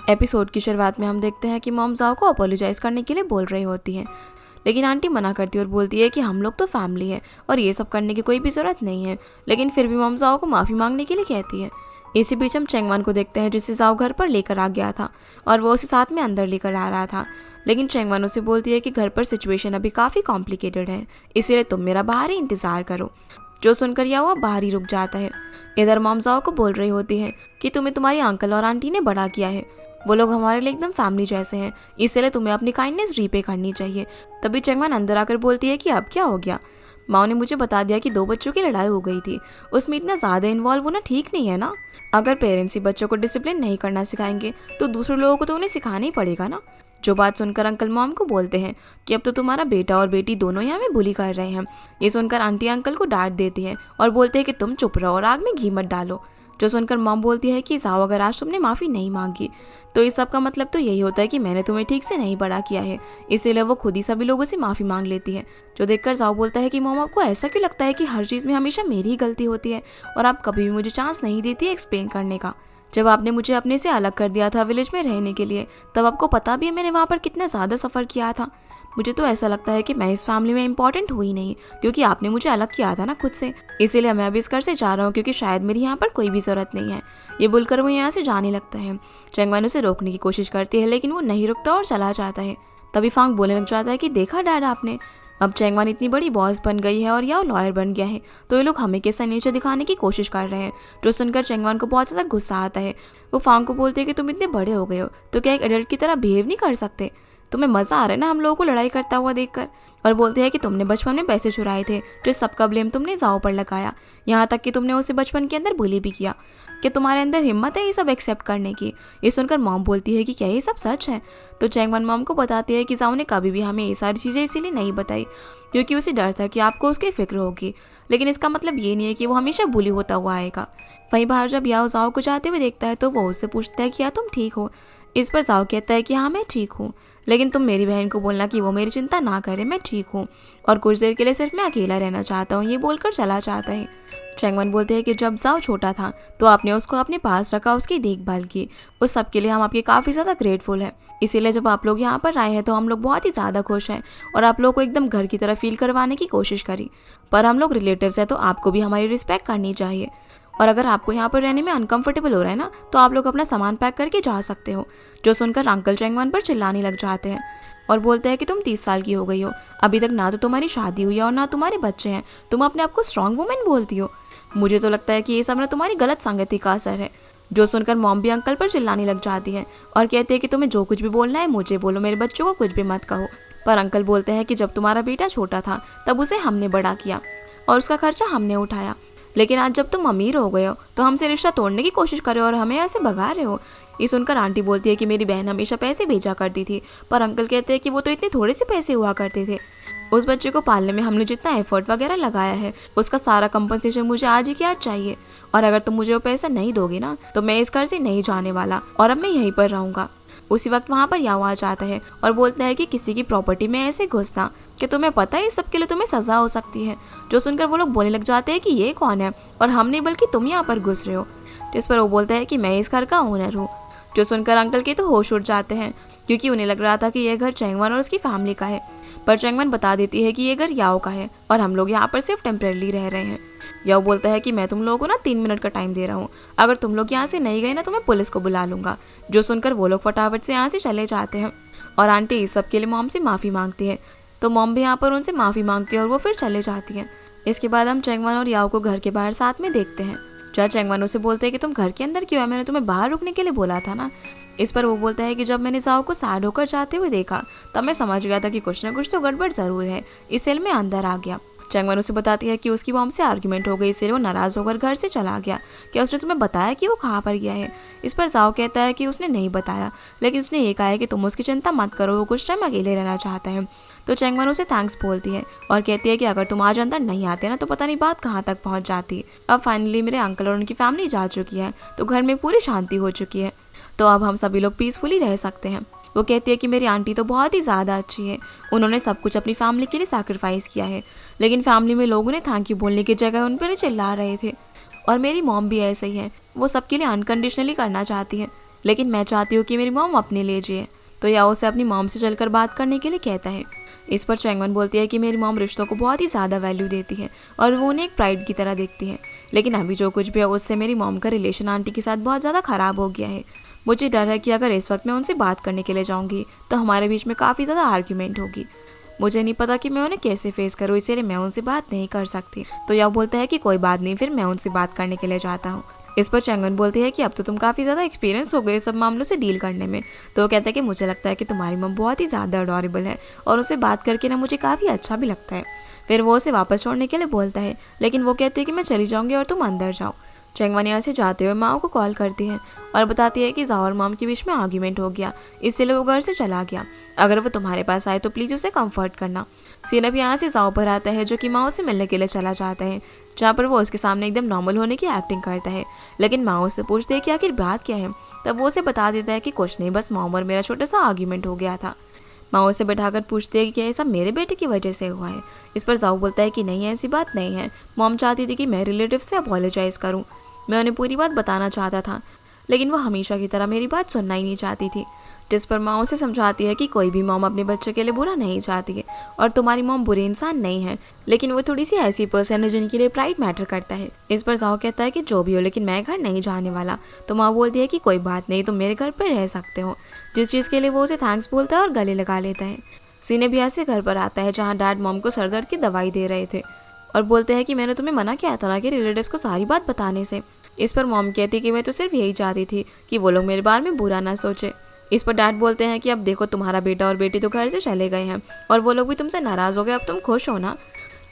Episode की शुरुआत में हम देखते हैं कि मॉम जाओ को अपोलोजाइज करने के लिए बोल रही होती हैं, लेकिन आंटी मना करती है और बोलती है कि हम लोग तो फैमिली है और ये सब करने की कोई भी ज़रूरत नहीं है। लेकिन फिर भी मॉम जाओ को माफ़ी मांगने के लिए कहती है। इसी बीच हम चेंगवान को देखते हैं जिसे जाओ घर पर लेकर आ गया था और वो उसे साथ में अंदर लेकर आ रहा था। लेकिन चेंगवान उसे बोलती है कि घर पर सिचुएशन अभी काफ़ी कॉम्प्लिकेटेड है, इसीलिए तुम मेरा बाहर ही इंतज़ार करो। जो सुनकर याओ बाहर ही रुक जाता है। इधर मॉम जाओ को बोल रही होती है कि तुम्हें तुम्हारी अंकल और आंटी ने बड़ा किया है, वो लोग हमारे लिए एकदम फैमिली जैसे हैं, इसलिए तुम्हें अपनी काइंडनेस रीपे करनी चाहिए। तभी चेंगवान अंदर आकर बोलती है कि अब क्या हो गया? माओ ने मुझे बता दिया कि 2 बच्चों की लड़ाई हो गई थी, उसमें इतना ज़्यादा इन्वॉल्व होना ठीक नहीं है ना। अगर पेरेंट्स ही बच्चों को डिसिप्लिन नहीं करना सिखाएंगे तो दूसरे लोगों को तो उन्हें सिखाना ही पड़ेगा ना। जो बात सुनकर अंकल मॉम को बोलते हैं कि अब तो तुम्हारा बेटा और बेटी दोनों ही हमें बुली कर रहे हैं। ये सुनकर आंटी अंकल को डांट देती है और बोलते हैं कि तुम चुप रहो और आग में घी मत डालो। जो सुनकर मॉम बोलती है कि जाओ अगर आज तुमने माफ़ी नहीं मांगी तो इस सब का मतलब तो यही होता है कि मैंने तुम्हें ठीक से नहीं बड़ा किया है, इसीलिए वो खुद ही सभी लोगों से माफ़ी मांग लेती है। जो देखकर जाओ बोलता है कि मॉम आपको ऐसा क्यों लगता है कि हर चीज़ में हमेशा मेरी ही गलती होती है और आप कभी भी मुझे चांस नहीं देती है एक्सप्लेन करने का। जब आपने मुझे अपने से अलग कर दिया था विलेज में रहने के लिए, तब आपको पता भी है मैंने वहाँ पर कितना ज़्यादा सफ़र किया था। मुझे तो ऐसा लगता है कि मैं इस फैमिली में इंपॉर्टेंट हुई नहीं क्योंकि आपने मुझे अलग किया था ना खुद से, इसीलिए मैं अभी इस घर से जा रहा हूँ क्योंकि शायद मेरी यहाँ पर कोई भी ज़रूरत नहीं है। ये बोलकर वो यहाँ से जाने लगता है। चेंगवान उसे रोकने की कोशिश करती है लेकिन वो नहीं रुकता और चला जाता है। तभी फांग बोलने लग जाता है कि देखा डैड आपने, अब चेंगवान इतनी बड़ी बॉस बन गई है और या लॉयर बन गया है तो ये लोग हमें कैसा नीचे दिखाने की कोशिश कर रहे हैं। जो सुनकर चेंगवान को बहुत ज़्यादा गुस्सा आता है। वो फांग को बोलते हैं कि तुम इतने बड़े हो गए हो तो क्या एक एडल्ट की तरह बिहेव नहीं कर सकते? तुम्हें मज़ा आ रहा है ना हम लोगों को लड़ाई करता हुआ देखकर? और बोलते हैं कि तुमने बचपन में पैसे चुराए थे, जो सबका ब्लेम तुमने जाओ पर लगाया, यहाँ तक कि तुमने उसे बचपन के अंदर बुली भी किया। कि तुम्हारे अंदर हिम्मत है ये सब एक्सेप्ट करने की? ये सुनकर मॉम बोलती है कि क्या ये सब सच है? तो चेंगवान मॉम को बताती है कि जाओ ने कभी भी हमें ये सारी चीज़ें इसीलिए नहीं बताई क्योंकि उसे डर था कि आपको उसकी फिक्र होगी, लेकिन इसका मतलब ये नहीं है कि वो हमेशा बुली होता हुआ आएगा। वहीं बाहर जब याओ जाओ को जाते हुए देखता है तो वो उससे पूछता है कि क्या तुम ठीक हो? इस पर जाओ कहता है कि हाँ मैं ठीक हूँ, लेकिन तुम मेरी बहन को बोलना कि वो मेरी चिंता ना करे, मैं ठीक हूँ और कुछ देर के लिए सिर्फ मैं अकेला रहना चाहता हूँ, ये बोलकर चला जाता है। चेंगवान बोलते हैं कि जब जाओ छोटा था तो आपने उसको अपने पास रखा, उसकी देखभाल की, उस सब के लिए हम आपके काफ़ी ज़्यादा ग्रेटफुल हैं। इसीलिए जब आप लोग यहाँ पर आए हैं तो हम लोग बहुत ही ज़्यादा खुश हैं और आप लोग को एकदम घर की तरह फील करवाने की कोशिश करी। पर हम लोग रिलेटिव्स हैं तो आपको भी हमारी रिस्पेक्ट करनी चाहिए और अगर आपको यहाँ पर रहने में अनकंफर्टेबल हो रहा है ना तो आप लोग अपना सामान पैक करके जा सकते हो। जो सुनकर अंकल चेंगवान पर चिल्लाने लग जाते हैं और बोलते हैं कि तुम 30 साल की हो गई हो, अभी तक ना तो तुम्हारी शादी हुई है और ना तुम्हारे बच्चे हैं, तुम अपने आप को स्ट्रॉन्ग वुमेन बोलती हो। मुझे तो लगता है कि ये सब ना तुम्हारी गलत संगति का असर है। जो सुनकर मॉम भी अंकल पर चिल्लाने लग जाती है और कहते हैं कि तुम्हें जो कुछ भी बोलना है मुझे बोलो, मेरे बच्चों को कुछ भी मत कहो। पर अंकल बोलते हैं कि जब तुम्हारा बेटा छोटा था तब उसे हमने बड़ा किया और उसका खर्चा हमने उठाया, लेकिन आज जब तुम अमीर हो गए हो तो हमसे रिश्ता तोड़ने की कोशिश कर रहे हो और हमें ऐसे भगा रहे हो। ये सुनकर आंटी बोलती है कि मेरी बहन हमेशा पैसे भेजा करती थी, पर अंकल कहते हैं कि वो तो इतने थोड़े से पैसे हुआ करते थे। उस बच्चे को पालने में हमने जितना एफर्ट वगैरह लगाया है उसका सारा कंपनसेशन मुझे आज ही के आज चाहिए और अगर तुम मुझे वो पैसा नहीं दोगे ना तो मैं इस घर से नहीं जाने वाला और अब मैं यहीं पर रहूँगा। उसी वक्त वहाँ पर याओ आ जाता है और बोलता है कि किसी की प्रॉपर्टी में ऐसे घुसना, कि तुम्हें पता है इस सब के लिए तुम्हें सज़ा हो सकती है। जो सुनकर वो लोग बोलने लग जाते हैं कि ये कौन है और हम नहीं बल्कि तुम यहाँ पर घुस रहे हो। जिस पर वो बोलता है कि मैं इस घर का ओनर हूँ। जो सुनकर अंकल के तो होश उड़ जाते हैं क्योंकि उन्हें लग रहा था कि यह घर चेंगवान और उसकी फैमिली का है, पर चेंगवान बता देती है कि ये घर याओ का है और हम लोग यहाँ पर सिर्फ टेम्परेरी रह रहे हैं। याओ बोलता है कि मैं तुम लोगों को ना 3 मिनट का टाइम दे रहा हूँ, अगर तुम लोग यहाँ से नहीं गए ना तो मैं पुलिस को बुला लूँगा। जो सुनकर वो लोग फटाफट से यहाँ से चले जाते हैं और आंटी इस सब के लिए मॉम से माफ़ी मांगती है, तो मॉम भी यहाँ पर उनसे माफ़ी मांगती है और वो फिर चले जाती हैं। इसके बाद हम चेंगवान और याओ को घर के बाहर साथ में देखते हैं। जहाँ चेंगवान उसे बोलते हैं कि तुम घर के अंदर क्यों है, मैंने तुम्हें बाहर रुकने के लिए बोला था ना। इस पर वो बोलता है कि जब मैंने जाओ को सैड होकर जाते हुए देखा तब मैं समझ गया था कि कुछ ना कुछ तो गड़बड़ ज़रूर है, इसलिए मैं अंदर आ गया। चेंगवान उसे बताती है कि उसकी मॉम से आर्ग्यूमेंट हो गई, इसलिए वो नाराज़ होकर घर से चला गया। क्या उसने तुम्हें बताया कि वो कहाँ पर गया है? इस पर जाओ कहता है कि उसने नहीं बताया, लेकिन उसने ये कहा है कि तुम उसकी चिंता मत करो, वो कुछ टाइम अकेले रहना चाहता है। तो चेंगवान उसे थैंक्स बोलती है और कहती है कि अगर तुम आज अंदर नहीं आते ना तो पता नहीं बात कहाँ तक पहुँच जाती। अब फाइनली मेरे अंकल और उनकी फैमिली जा चुकी है तो घर में पूरी शांति हो चुकी है, तो अब हम सभी लोग पीसफुली रह सकते हैं। वो कहती है कि मेरी आंटी तो बहुत ही ज़्यादा अच्छी है, उन्होंने सब कुछ अपनी फैमिली के लिए सैक्रिफाइस किया है, लेकिन फैमिली में लोग उन्हें थैंक यू बोलने की जगह उन पर चिल्ला रहे थे। और मेरी मॉम भी ऐसे ही है, वो सबके लिए अनकंडीशनली करना चाहती है, लेकिन मैं चाहती हूँ कि मेरी मॉम अपने लिए जिए। तो याओ उसे अपनी मॉम से चलकर बात करने के लिए कहता है। इस पर चैंगवन बोलती है कि मेरी मॉम रिश्तों को बहुत ही ज़्यादा वैल्यू देती है और वो उन्हें एक प्राइड की तरह देखती है। लेकिन अभी जो कुछ भी है उससे मेरी मॉम का रिलेशन आंटी के साथ बहुत ज़्यादा ख़राब हो गया है। मुझे डर है कि अगर इस वक्त मैं उनसे बात करने के लिए जाऊँगी तो हमारे बीच में काफ़ी ज़्यादा आर्ग्यूमेंट होगी। मुझे नहीं पता कि मैं उन्हें कैसे फेस करूँ, इसीलिए मैं उनसे बात नहीं कर सकती। तो याओ बोलता है कि कोई बात नहीं, फिर मैं उनसे बात करने के लिए जाता हूँ। इस पर चैंगवन बोलती है कि अब तो तुम काफ़ी ज़्यादा एक्सपीरियंस हो गए सब मामलों से डील करने में। तो वो कहता है कि मुझे लगता है कि तुम्हारी मम बहुत ही ज़्यादा अडोरेबल है और उससे बात करके ना मुझे काफ़ी अच्छा भी लगता है। फिर वो उसे वापस छोड़ने के लिए बोलता है, लेकिन वो कहती है कि मैं चली जाऊँगी और तुम अंदर जाओ। चैंगवन यहाँ से जाते हुए माओ को कॉल करती है और बताती है कि जाओ और मॉम के बीच में आर्ग्यूमेंट हो गया, इसलिए वो घर से चला गया। अगर वो तुम्हारे पास आए तो प्लीज़ उसे कंफर्ट करना। सीन अब यहाँ से जाओ पर आता है जो कि माओ से मिलने के लिए चला जाता है, जहाँ पर वो उसके सामने एकदम नॉर्मल होने की एक्टिंग करता है। लेकिन माओ से पूछते हैं कि आखिर बात क्या है। तब वो उसे बता देता है कि कुछ नहीं, बस मॉम और मेरा छोटा सा आर्ग्यूमेंट हो गया था। माओ से बैठाकर पूछते हैं कि क्या ये सब मेरे बेटे की वजह से हुआ है। इस पर जाओ बोलता है कि नहीं, ऐसी बात नहीं है। मॉम चाहती थी कि मैं रिलेटिव से अपोलोजाइज़ करूँ। मैं उन्हें पूरी बात बताना चाहता था, लेकिन वो हमेशा की तरह मेरी बात सुनना ही नहीं चाहती थी। जिस पर माँ उसे समझाती है कि कोई भी मॉम अपने बच्चे के लिए बुरा नहीं चाहती है और तुम्हारी मॉम बुरे इंसान नहीं है, लेकिन वो थोड़ी सी ऐसी पर्सन है जिनके लिए प्राइड मैटर करता है। इस पर जाओ कहता है कि जो भी हो, लेकिन मैं घर नहीं जाने वाला। तो माँ बोलती है कि कोई बात नहीं, तुम मेरे घर पर रह सकते हो। जिस चीज़ के लिए वो उसे थैंक्स बोलता है और गले लगा लेता है। सीने भी ऐसे घर पर आता है जहाँ डैड मॉम को सर दर्द की दवाई दे रहे थे और बोलते हैं कि मैंने तुम्हें मना किया था ना कि रिलेटिव्स को सारी बात बताने से। इस पर मॉम कहती कि मैं तो सिर्फ यही चाहती थी कि वो लोग मेरे बारे में बुरा ना सोचे। इस पर डैड बोलते हैं कि अब देखो तुम्हारा बेटा और बेटी तो घर से चले गए हैं और वो लोग भी तुमसे नाराज़ हो गए, अब तुम खुश हो ना।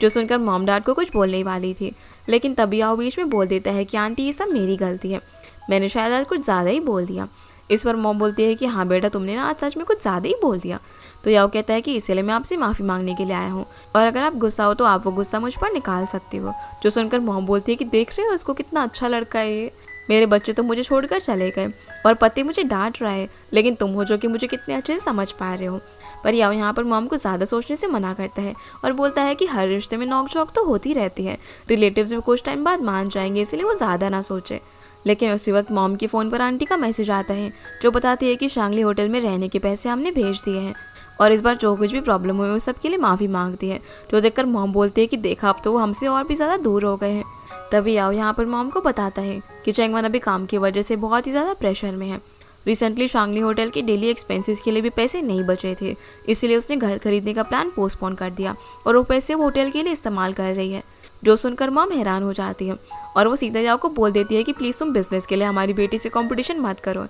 जो सुनकर मॉम डैड को कुछ बोलने वाली थी, लेकिन तभी आओ बीच में बोल देता है कि आंटी ये सब मेरी गलती है, मैंने शायद आज कुछ ज़्यादा ही बोल दिया। इस पर मॉम बोलती है कि हाँ बेटा, तुमने ना आज सच में कुछ ज़्यादा ही बोल दिया। तो याओ कहता है कि इसलिए मैं आपसे माफ़ी मांगने के लिए आया हूँ और अगर आप गुस्सा हो तो आप वो गुस्सा मुझ पर निकाल सकती हो। जो सुनकर मॉम बोलती है कि देख रहे हो इसको, कितना अच्छा लड़का है ये। मेरे बच्चे तो मुझे छोड़कर चले गए और पति मुझे डांट रहा है, लेकिन तुम हो जो कि मुझे कितने अच्छे से समझ पा रहे हो। पर याओ यहाँ पर मॉम को ज़्यादा सोचने से मना करता है और बोलता है कि हर रिश्ते में नोक झोंक तो होती रहती है, रिलेटिव्स में कुछ टाइम बाद मान जाएंगे, इसलिए वो ज़्यादा ना सोचे। लेकिन उसी वक्त मॉम के फ़ोन पर आंटी का मैसेज आता है जो बताती है कि शांगली होटल में रहने के पैसे हमने भेज दिए हैं और इस बार जो कुछ भी प्रॉब्लम हुई उस सब के लिए माफ़ी मांगती है। जो देखकर मॉम बोलती है कि देखा, अब तो वो हमसे और भी ज़्यादा दूर हो गए हैं। तभी आओ यहाँ पर मॉम को बताता है कि चैंगवन अभी काम की वजह से बहुत ही ज़्यादा प्रेशर में है। रिसेंटली शांगली होटल के डेली एक्सपेंसेस के लिए भी पैसे नहीं बचे थे, इसलिए उसने घर खरीदने का प्लान पोस्टपोन कर दिया और वो पैसे वो होटल के लिए इस्तेमाल कर रही है। जो सुनकर मॉम हैरान हो जाती है और वो सीधा याओ को बोल देती है कि प्लीज़ तुम बिजनेस के लिए हमारी बेटी से कंपटीशन मत करो।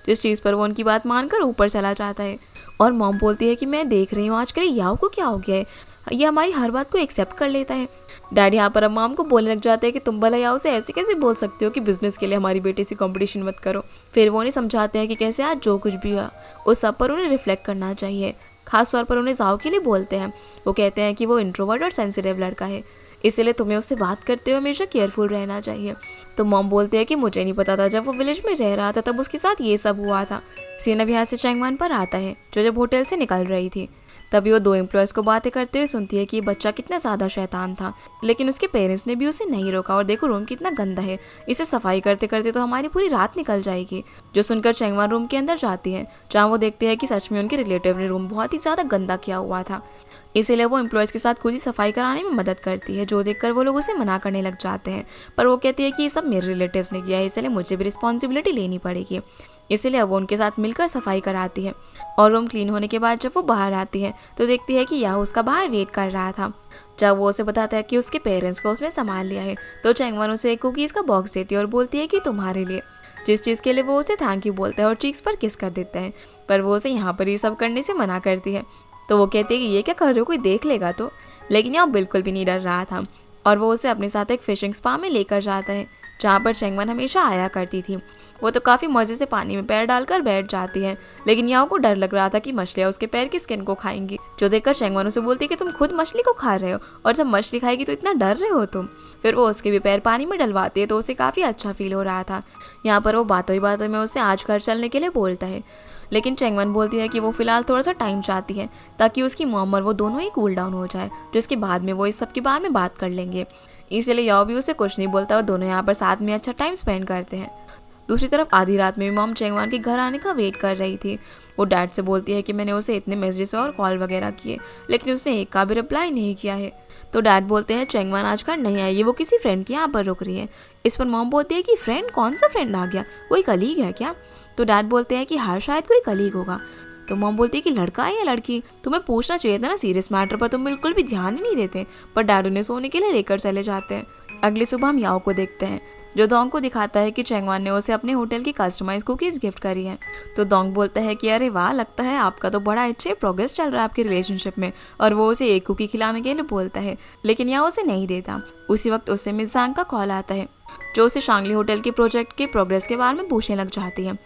जिस चीज़ पर वो उनकी बात मानकर ऊपर चला जाता है और मॉम बोलती है कि मैं देख रही हूँ आजकल याओ को क्या हो गया है, ये हमारी हर बात को एक्सेप्ट कर लेता है। डैडी यहाँ पर अब मॉम को बोलने लग जाते हैं कि तुम भला याओ से ऐसे कैसे बोल सकते हो कि बिजनेस के लिए हमारी बेटी से कंपटीशन मत करो। फिर वो उन्हें समझाते हैं कि कैसे आज जो कुछ भी हुआ उस सब पर उन्हें रिफ्लेक्ट करना चाहिए। खास तौर पर उन्हें जाओ के लिए बोलते हैं। वो कहते हैं कि वो इंट्रोवर्ट और सेंसिटिव लड़का है, इसलिए तुम्हें उससे बात करते हुए हमेशा केयरफुल रहना चाहिए। तो मॉम बोलते हैं कि मुझे नहीं पता था, जब वो विलेज में रह रहा था तब उसके साथ ये सब हुआ था। सीन अब यहाँ से चैंगवन पर आता है जो जब होटल से निकल रही थी, तभी वो दो एम्प्लॉयज़ को बातें करते हुए सुनती है कि ये बच्चा कितना ज़्यादा शैतान था, लेकिन उसके पेरेंट्स ने भी उसे नहीं रोका। और देखो रूम कितना गंदा है, इसे सफाई करते करते तो हमारी पूरी रात निकल जाएगी। जो सुनकर चैंगवन रूम के अंदर जाती है जहाँ वो देखते हैं कि सच में उनके रिलेटिव ने रूम बहुत ही ज़्यादा गंदा किया हुआ था, इसीलिए वो एम्प्लॉयज़ के साथ खुद ही सफाई कराने में मदद करती है। जो देखकर वो लोग उसे मना करने लग जाते हैं, पर वो कहती है कि ये सब मेरे रिलेटिव्स ने किया है, इसलिए मुझे भी रिस्पॉन्सिबिलिटी लेनी पड़ेगी। इसीलिए वो उनके साथ मिलकर सफाई कराती है और रूम क्लीन होने के बाद जब वो बाहर आती है तो देखती है कि याहू उसका बाहर वेट कर रहा था। जब वो उसे बताता है कि उसके पेरेंट्स को उसने संभाल लिया है तो चैंगवन उसे एक कुकीज़ का बॉक्स देती है और बोलती है कि तुम्हारे लिए, जिस चीज़ के लिए वो उसे थैंक यू बोलता है और चीक्स पर किस कर देता है। पर वो उसे यहाँ पर ये सब करने से मना करती है। तो वो कहती है कि ये क्या कर रहे हो, कोई देख लेगा तो। लेकिन यहाँ बिल्कुल भी नहीं डर रहा था और वो उसे अपने साथ एक फिशिंग स्पा में लेकर जाता है जहाँ पर चैंगवन हमेशा आया करती थी। वो तो काफ़ी मज़े से पानी में पैर डालकर बैठ जाती है, लेकिन याओ को डर लग रहा था कि मछलियाँ उसके पैर की स्किन को खाएंगी। जो देखकर चैंगवन उसे बोलती है कि तुम खुद मछली को खा रहे हो और जब मछली खाएगी तो इतना डर रहे हो तुम। फिर वो उसके भी पैर पानी में डलवाती है तो उसे काफ़ी अच्छा फील हो रहा था। यहाँ पर वो बातों ही बातों में उसे आज घर चलने के लिए बोलता है, लेकिन चैंगवन बोलती है कि वो फिलहाल थोड़ा सा टाइम चाहती है ताकि उसकी मॉम और वो दोनों ही कूल डाउन हो जाए, जिसके बाद में वो इस सब के बारे में बात कर लेंगे। इसलिए याओ भी उसे कुछ नहीं बोलता और दोनों यहाँ पर साथ में अच्छा टाइम स्पेंड करते हैं। दूसरी तरफ आधी रात में मॉम चेंगवान के घर आने का वेट कर रही थी। वो डैड से बोलती है कि मैंने उसे इतने मैसेजेस और कॉल वगैरह किए, लेकिन उसने एक का भी रिप्लाई नहीं किया है। तो डैड बोलते हैं चेंगवान आज घर नहीं आई है, वो किसी फ्रेंड के यहाँ पर रुक रही है। इस पर मॉम बोलती है कि फ्रेंड, कौन सा फ्रेंड आ गया, कोई कलीग है क्या? तो डैड बोलते हैं कि हाँ शायद कोई कलीग होगा। तो मॉम बोलती है कि लड़का है या लड़की, तुम्हें पूछना चाहिए था ना, सीरियस मैटर पर तुम बिल्कुल भी ध्यान ही नहीं देते। पर डैड उन्हें सोने के लिए लेकर चले जाते हैं। अगली सुबह हम याओ को देखते हैं, जो दोंग को दिखाता है कि चेंगवान ने उसे अपने होटल की कस्टमाइज कुकीज़ गिफ्ट करी हैं। तो दोंग बोलता है कि अरे वाह, लगता है आपका तो बड़ा अच्छे प्रोग्रेस चल रहा है आपके रिलेशनशिप में, और वो उसे एक कुकी खिलाने के लिए बोलता है, लेकिन याओ उसे नहीं देता। उसी वक्त उसे मिस ज़ांग का कॉल आता है, जो उसे शांगली होटल के प्रोजेक्ट के प्रोग्रेस के बारे में पूछने लग जाती है,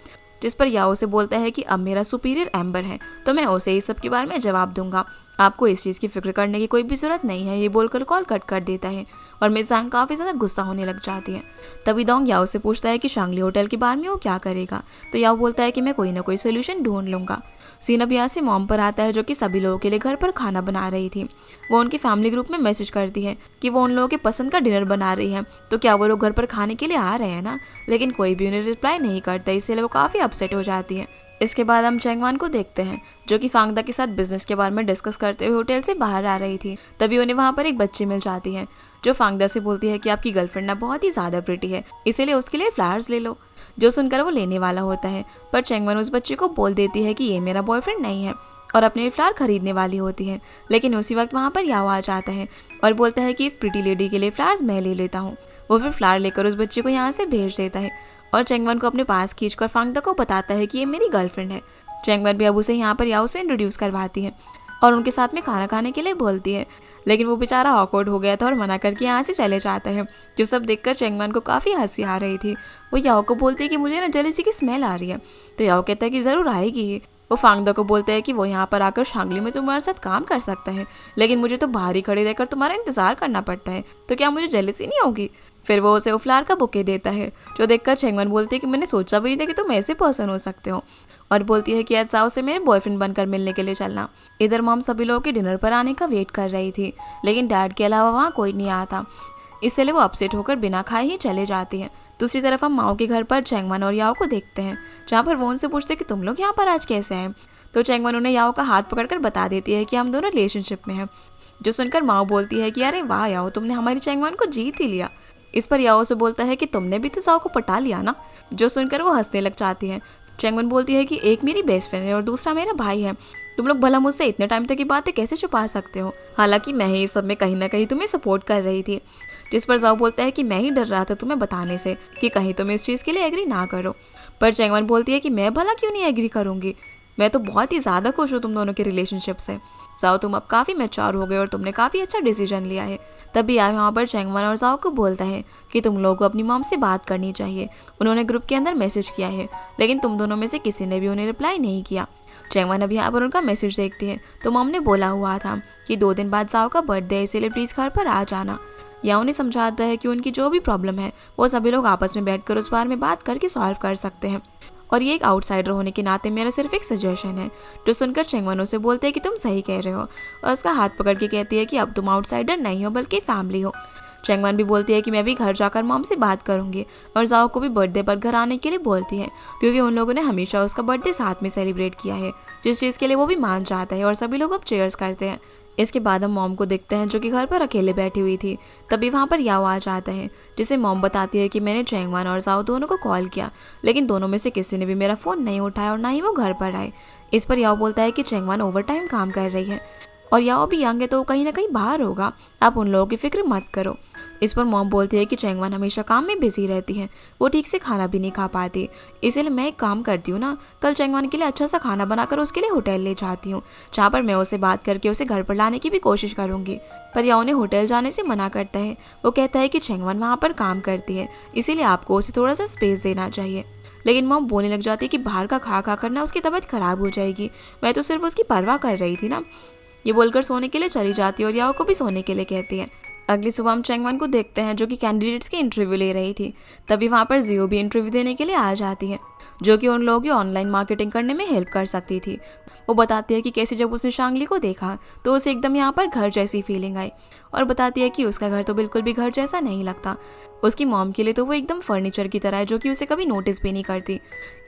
जिस पर याओ से बोलता है कि अब मेरा सुपीरियर एम्बर है, तो मैं उसे इस सब के बारे में जवाब दूंगा, आपको इस चीज़ की फिक्र करने की कोई भी ज़रूरत नहीं है। ये बोलकर कॉल कट कर देता है और मिस ज़ांग काफ़ी ज़्यादा गुस्सा होने लग जाती है। तभी दोंग याओ से पूछता है कि शांगली होटल के बारे में वो क्या करेगा। तो याओ बोलता है कि मैं कोई ना कोई सोल्यूशन ढूंढ लूँगा। सीन अब यहाँ से मॉम पर आता है, जो कि सभी लोगों के लिए घर पर खाना बना रही थी। वो उनकी फैमिली ग्रुप में मैसेज करती है कि वो उन लोगों के पसंद का डिनर बना रही है, तो क्या वो लोग घर पर खाने के लिए आ रहे हैं ना, लेकिन कोई भी उन्हें रिप्लाई नहीं करता, इसलिए वो काफ़ी अपसेट हो जाती है। इसके बाद हम चेंगवान को देखते हैं, जो कि फांगदा के साथ बिजनेस के बारे में डिस्कस करते हुए होटल से बाहर आ रही थी। तभी उन्हें वहाँ पर एक बच्ची मिल जाती है, जो फांगदा से बोलती है कि आपकी गर्लफ्रेंड ना बहुत ही ज़्यादा प्रिटी है, इसीलिए उसके लिए फ्लावर्स ले लो। जो सुनकर वो लेने वाला होता है, पर चेंगवान उस बच्चे को बोल देती है कि ये मेरा बॉयफ्रेंड नहीं है, और अपने फ्लावर खरीदने वाली होती है। लेकिन उसी वक्त वहाँ पर याओ आ जाता है और बोलता है कि इस प्रिटी लेडी के लिए फ्लावर्स मैं ले लेता हूँ। वो फिर फ्लावर लेकर उस बच्चे को यहाँ से भेज देता है और चेंगवान को अपने पास खींचकर फांगदा को बताता है कि ये मेरी गर्लफ्रेंड है। चेंगवान भी अब उसे यहाँ पर याओ से इंट्रोड्यूस करवाती है और उनके साथ में खाना खाने के लिए बोलती है, लेकिन वो बेचारा ऑकवर्ड हो गया था और मना करके यहाँ से चले जाता है। जो सब देखकर चेंगवान को काफ़ी हंसी आ रही थी। वो याओ को बोलती है कि मुझे ना जेलसी की स्मेल आ रही है। तो याओ कहता है कि ज़रूर आएगी। वो फांगदा को बोलते हैं कि वो यहाँ पर आकर शांगली में तुम्हारे साथ काम कर सकता है, लेकिन मुझे तो बाहर ही खड़े रहकर तुम्हारा इंतजार करना पड़ता है, तो क्या मुझे जेलसी नहीं होगी? फिर वो उसे फ्लावर का बुके देता है, जो देखकर चेंगवान बोलती है कि मैंने सोचा भी नहीं था कि तुम ऐसे पर्सन हो सकते हो, और बोलती है कि आज जाओ से मेरे बॉयफ्रेंड बनकर मिलने के लिए चलना। इधर मॉम सभी लोगों के डिनर पर आने का वेट कर रही थी, लेकिन डैड के अलावा वहाँ कोई नहीं आता, इसलिए वो अपसेट होकर बिना खाए ही चले जाती है। दूसरी तरफ हम माओ के घर पर चेंगवान और याओ को देखते हैं, जहाँ पर वो उनसे पूछते हैं कि तुम लोग यहाँ पर आज कैसे हैं। तो चेंगवान उन्हें याओ का हाथ पकड़कर बता देती है कि हम दोनों रिलेशनशिप में हैं। जो सुनकर माओ बोलती है कि अरे वाह याओ, तुमने हमारी चेंगवान को जीत ही लिया। इस पर याओ से बोलता है कि तुमने भी तो जाओ को पटा लिया ना। जो सुनकर वो हंसने लग जाती है। चेंगवान बोलती है कि एक मेरी बेस्ट फ्रेंड है और दूसरा मेरा भाई है, तुम लोग भला मुझसे इतने टाइम तक की बातें कैसे छुपा सकते हो? हालांकि मैं ही इस सब में कहीं ना कहीं तुम्हें सपोर्ट कर रही थी। जिस पर जाओ बोलता है कि मैं ही डर रहा था तुम्हें बताने से कि कहीं तुम इस चीज़ के लिए एग्री ना करो। पर चेंगवान बोलती है कि मैं भला क्यों नहीं एग्री करूंगी, मैं तो बहुत ही ज़्यादा खुश हूँ तुम दोनों के रिलेशनशिप से। जाओ तुम अब काफ़ी मैच्योर हो गए और तुमने काफ़ी अच्छा डिसीजन लिया है। तभी आए वहाँ पर चेंगवान और जाओ को बोलता है कि तुम लोगों को अपनी मॉम से बात करनी चाहिए, उन्होंने ग्रुप के अंदर मैसेज किया है, लेकिन तुम दोनों में से किसी ने भी उन्हें रिप्लाई नहीं किया। चेंगवान अब यहाँ पर उनका मैसेज देखती है, तो मॉम ने बोला हुआ था कि 2 दिन बाद जाओ का बर्थडे है, इसीलिए प्लीज़ घर पर आ जाना। या उन्हें समझाता है कि उनकी जो भी प्रॉब्लम है वो सभी लोग आपस में बैठकर उस बारे में बात करके सॉल्व कर सकते हैं, और ये एक आउटसाइडर होने के नाते मेरा सिर्फ एक सजेशन है। जो सुनकर चेंगवान उसे बोलते हैं कि तुम सही कह रहे हो, और उसका हाथ पकड़ के कहती है कि अब तुम आउटसाइडर नहीं हो बल्कि फैमिली हो। चेंगवान भी बोलती है कि मैं भी घर जाकर मॉम से बात करूंगी, और जाओ को भी बर्थडे पर घर आने के लिए बोलती है, क्योंकि उन लोगों ने हमेशा उसका बर्थडे साथ में सेलिब्रेट किया है, जिस चीज़ के लिए वो भी मान जाता है, और सभी लोग अब चेयर्स करते हैं। इसके बाद हम मॉम को देखते हैं, जो कि घर पर अकेले बैठी हुई थी। तभी वहाँ पर याओ आ जाता है, जिसे मॉम बताती है कि मैंने चेंगवान और जाओ दोनों को कॉल किया, लेकिन दोनों में से किसी ने भी मेरा फ़ोन नहीं उठाया और ना ही वो घर पर आए। इस पर याओ बोलता है कि चेंगवान ओवर टाइम काम कर रही है, और याओ भी यंग है तो कहीं ना कहीं बाहर होगा, आप उन लोगों की फिक्र मत करो। इस पर मॉम बोलती है कि चेंगवान हमेशा काम में बिजी रहती है, वो ठीक से खाना भी नहीं खा पाती, इसीलिए मैं एक काम करती हूँ ना, कल चेंगवान के लिए अच्छा सा खाना बनाकर उसके लिए होटल ले जाती हूँ, जहाँ पर मैं उसे बात करके उसे घर पर लाने की भी कोशिश करूँगी। पर याओ ने होटल जाने से मना करता है। वो कहता है कि चेंगवान वहाँ पर काम करती है, इसीलिए आपको उसे थोड़ा सा स्पेस देना चाहिए। लेकिन मॉम बोलने लग जाती है कि बाहर का खा खा करना उसकी तबीयत खराब हो जाएगी, मैं तो सिर्फ उसकी परवाह कर रही थी ना। ये बोलकर सोने के लिए चली जाती है और याओ को भी सोने के लिए कहती है। अगली सुबह हम चेंगवान को देखते हैं, जो कि कैंडिडेट्स की इंटरव्यू ले रही थी। तभी वहाँ पर जियो भी इंटरव्यू देने के लिए आ जाती है, जो कि उन लोगों की ऑनलाइन मार्केटिंग करने में हेल्प कर सकती थी। वो बताती है कि कैसे जब उसने शांगली को देखा तो उसे एकदम यहाँ पर घर जैसी फीलिंग आई, और बताती है कि उसका घर तो बिल्कुल भी घर जैसा नहीं लगता। उसकी मॉम के लिए तो वो एकदम फर्नीचर की तरह है जो कि उसे कभी नोटिस भी नहीं करती।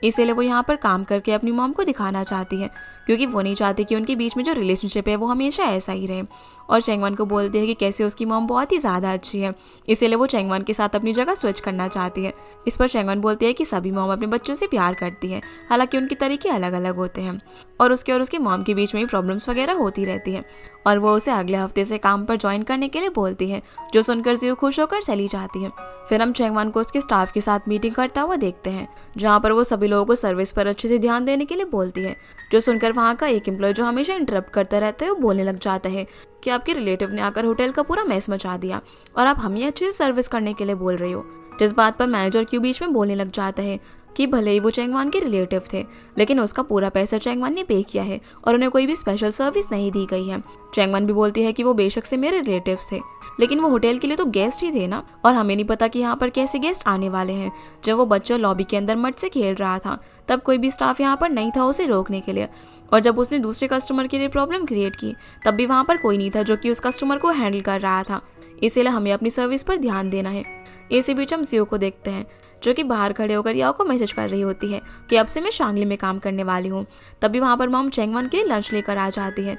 इसीलिए वो यहाँ पर काम करके अपनी मॉम को दिखाना चाहती है, क्योंकि वो नहीं चाहती कि उनके बीच में जो रिलेशनशिप है वो हमेशा ऐसा ही रहे। और चैंगवन को बोलती है कि कैसे उसकी मॉम बहुत ही ज़्यादा अच्छी है, इसीलिए वो चैंगवन के साथ अपनी जगह स्विच करना चाहती है। इस पर चैंगवन बोलती है कि सभी मॉम अपने बच्चों से प्यार करती है, हालांकि उनके तरीके अलग अलग होते हैं और उसके मॉम के बीच में भी प्रॉब्लम्स वगैरह होती रहती है। और वो उसे अगले हफ्ते से काम पर ज्वाइन करने के लिए बोलती है, जो सुनकर जियो खुश होकर चली जाती है। फिर हम चैंगवन को उसके स्टाफ के साथ मीटिंग करता हुआ देखते हैं, जहाँ पर वो सभी लोगों को सर्विस पर अच्छे से ध्यान देने के लिए बोलती है। जो सुनकर वहाँ का एक एम्प्लॉय जो हमेशा इंटरप्ट करता रहता है वो बोलने लग जाता है कि आपके रिलेटिव ने आकर होटल का पूरा मैस मचा दिया और आप हमें अच्छे से सर्विस करने के लिए बोल रही हो। जिस बात पर मैनेजर क्यों बीच में बोलने लग जाता है कि भले ही वो चैंगवन के रिलेटिव थे, लेकिन उसका पूरा पैसा चैंगवन ने पे किया है और उन्हें कोई भी स्पेशल सर्विस नहीं दी गई है। चैंगवन भी बोलती है कि वो बेशक से मेरे रिलेटिव थे, लेकिन वो होटल के लिए तो गेस्ट ही थे ना, और हमें नहीं पता कि यहाँ पर कैसे गेस्ट आने वाले हैं। जब वो बच्चा लॉबी के अंदर मट से खेल रहा था तब कोई भी स्टाफ यहाँ पर नहीं था उसे रोकने के लिए, और जब उसने दूसरे कस्टमर के लिए प्रॉब्लम क्रिएट की तब भी वहाँ पर कोई नहीं था जो कि उस कस्टमर को हैंडल कर रहा था। इसीलिए हमें अपनी सर्विस पर ध्यान देना है। इसी बीच हम जियो को देखते हैं, जो कि बाहर खड़े होकर याओ को मैसेज कर रही होती है कि अब से मैं शांगली में काम करने वाली हूँ। तभी वहाँ पर मॉम चैंगवन के लिए लंच लेकर आ जाती है,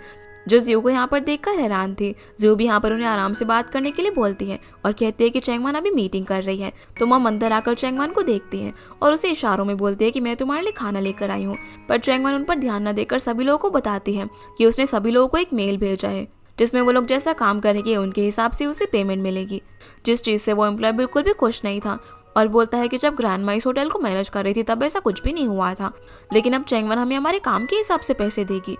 जो जियो को यहाँ पर देखकर हैरान थी। जियो भी यहाँ पर उन्हें आराम से बात करने के लिए बोलती है और कहती है कि चैंगवन अभी मीटिंग कर रही है। तो मॉम अंदर आकर चैंगवन को देखती है और उसे इशारों में बोलती है कि मैं तुम्हारे लिए खाना लेकर आई हूँ। पर चैंगवन उन पर ध्यान न देकर सभी लोगों को बताती है कि उसने सभी लोगों को एक मेल भेजा है जिसमें वो लोग जैसा काम करेंगे उनके हिसाब से उसे पेमेंट मिलेगी। जिस चीज़ से वो एम्प्लॉय बिल्कुल भी खुश नहीं था और बोलता है कि जब ग्रैंड माइस होटल को मैनेज कर रही थी तब ऐसा कुछ भी नहीं हुआ था, लेकिन अब चैंगवन हमें हमारे काम के हिसाब से पैसे देगी।